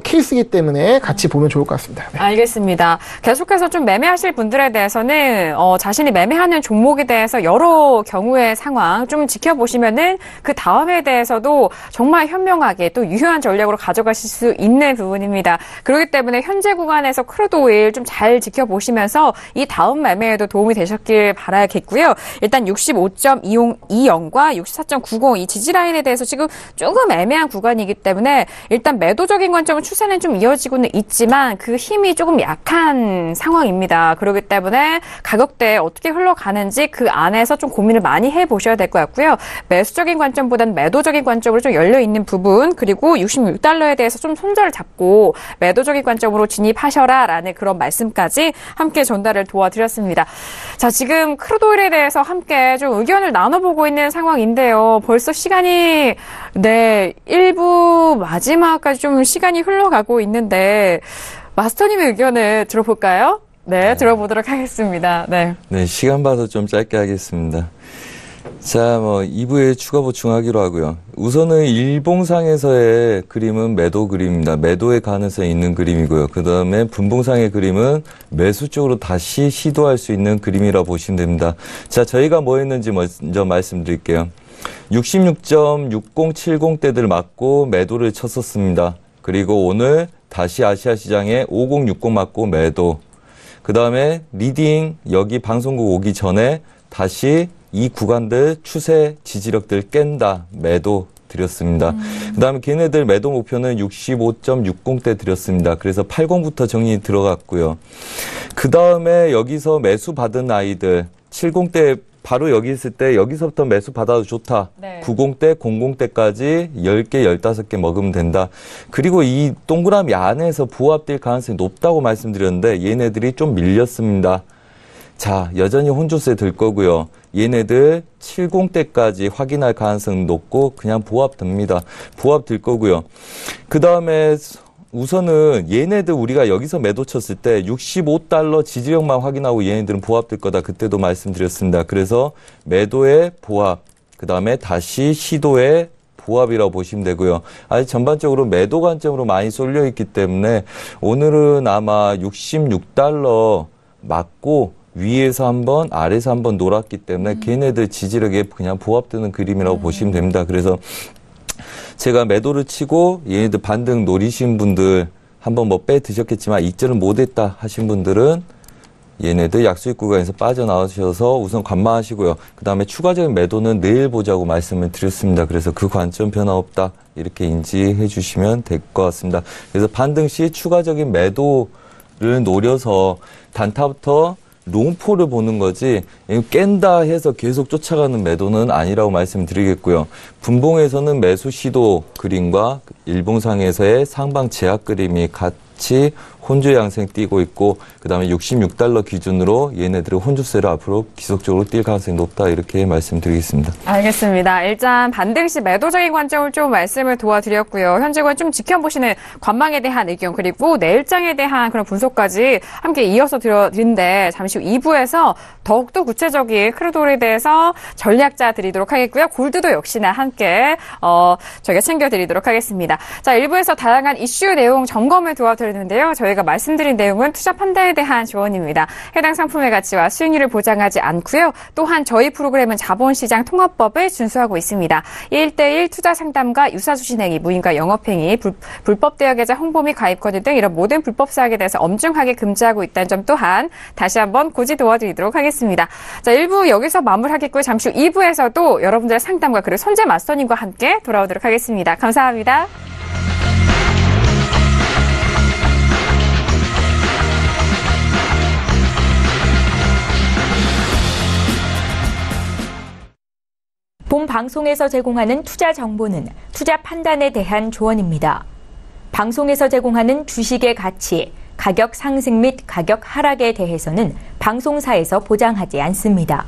케이스이기 때문에 같이 보면 좋을 것 같습니다. 네. 알겠습니다. 계속해서 좀 매매하실 분들에 대해서는 자신이 매매하는 종목에 대해서 여러 경우의 상황 좀 지켜보시면은 그 다음에 대해서도 정말 현명하게 또 유효한 전략으로 가져가실 수 있는 부분입니다. 그렇기 때문에 현재 구간에서 크루드 오일 좀 잘 지켜보시면서 이 다음 매매에도 도움이 되셨길 바라겠고요. 일단 65.20과 64.90 이 지지라인에 대해서 지금 조금 애매한 구간이기 때문에 일단 매도적인 관점은 추세는 좀 이어지고는 있지만 그 힘이 조금 약한 상황입니다. 그렇기 때문에 가격대에 어떻게 흘러가는지 그 안에서 좀 고민을 많이 해보셔야 될 것 같고요. 매수적인 관점보다는 매도적인 관점으로 좀 열려있는 부분, 그리고 66달러에 대해서 좀 손절을 잡고 매도적인 관점으로 진입하셔라라는 그런 말씀까지 함께 전달을 도와드렸습니다. 자, 지금 크루드 오일에 대해서 함께 좀 의견을 나눠보고 있는 상황인데요. 벌써 시간이 1부 마지막까지 좀 시간이 흘러가고 있는데 마스터님의 의견을 들어볼까요? 네, 들어보도록 하겠습니다. 네, 시간 봐서 좀 짧게 하겠습니다. 자, 2부에 추가 보충하기로 하고요. 우선은 일봉상에서의 그림은 매도 그림입니다. 매도의 가능성이 있는 그림이고요. 그 다음에 분봉상의 그림은 매수 쪽으로 다시 시도할 수 있는 그림이라 보시면 됩니다. 자, 저희가 뭐 했는지 먼저 말씀드릴게요. 66.6070대들 맞고 매도를 쳤었습니다. 그리고 오늘 다시 아시아 시장에 5060 맞고 매도. 그 다음에 리딩 여기 방송국 오기 전에 다시 이 구간들 추세 지지력들 깬다 매도 드렸습니다. 그 다음에 걔네들 매도 목표는 65.60대 드렸습니다. 그래서 80부터 정리 들어갔고요. 그 다음에 여기서 매수 받은 아이들 70대 바로 여기 있을 때 여기서부터 매수 받아도 좋다. 90대, 00대까지 10개, 15개 먹으면 된다. 그리고 이 동그라미 안에서 부합될 가능성이 높다고 말씀드렸는데 얘네들이 좀 밀렸습니다. 자, 여전히 혼조세 들 거고요. 얘네들 70대까지 확인할 가능성이 높고 그냥 부합됩니다. 부합 될 거고요. 그 다음에 우선은 얘네들 우리가 여기서 매도 쳤을 때 65달러 지지력만 확인하고 얘네들은 부합될 거다. 그때도 말씀드렸습니다. 그래서 매도의 부합, 그 다음에 다시 시도의 부합이라고 보시면 되고요. 아직 전반적으로 매도 관점으로 많이 쏠려 있기 때문에 오늘은 아마 66달러 맞고 위에서 한번 아래에서 한번 놀았기 때문에 걔네들 지지력에 그냥 부합되는 그림이라고 보시면 됩니다. 그래서 제가 매도를 치고 얘네들 반등 노리신 분들 한번 빼 드셨겠지만 익절을 못했다 하신 분들은 얘네들 약수익 구간에서 빠져나오셔서 우선 관망하시고요. 그 다음에 추가적인 매도는 내일 보자고 말씀을 드렸습니다. 그래서 그 관점 변화 없다 이렇게 인지해 주시면 될 것 같습니다. 그래서 반등 시 추가적인 매도를 노려서 단타부터 롱포를 보는 거지 깬다 해서 계속 쫓아가는 매도는 아니라고 말씀드리겠고요. 분봉에서는 매수 시도 그림과 일봉상에서의 상방 제약 그림이 같이 혼주 양생 띄고 있고 그다음에 $66 기준으로 얘네들은 혼주세를 앞으로 지속적으로 뛸 가능성이 높다 이렇게 말씀드리겠습니다. 알겠습니다. 일단 반등시 매도적인 관점을 좀 말씀을 도와드렸고요. 현재건 좀 지켜보시는 관망에 대한 의견 그리고 내일장에 대한 그런 분석까지 함께 이어서 드리는데 잠시 후 2부에서 더욱더 구체적인 크루돌에 대해서 전략자 드리도록 하겠고요. 골드도 역시나 함께 저희가 챙겨드리도록 하겠습니다. 자, 1부에서 다양한 이슈 내용 점검을 도와드리는데요. 저희가 말씀드린 내용은 투자 판단에 대한 조언입니다. 해당 상품의 가치와 수익률을 보장하지 않고요. 또한 저희 프로그램은 자본시장 통합법을 준수하고 있습니다. 1:1 투자 상담과 유사수신행위, 무인과 영업행위, 불법 대여계좌 홍보 및 가입권유 등 이런 모든 불법 사항에 대해서 엄중하게 금지하고 있다는 점 또한 다시 한번 고지 도와드리도록 하겠습니다. 자, 1부 여기서 마무리하겠고요. 잠시 후 2부에서도 여러분들의 상담과 그리고 손재 마스터님과 함께 돌아오도록 하겠습니다. 감사합니다. 본 방송에서 제공하는 투자 정보는 투자 판단에 대한 조언입니다. 방송에서 제공하는 주식의 가치, 가격 상승 및 가격 하락에 대해서는 방송사에서 보장하지 않습니다.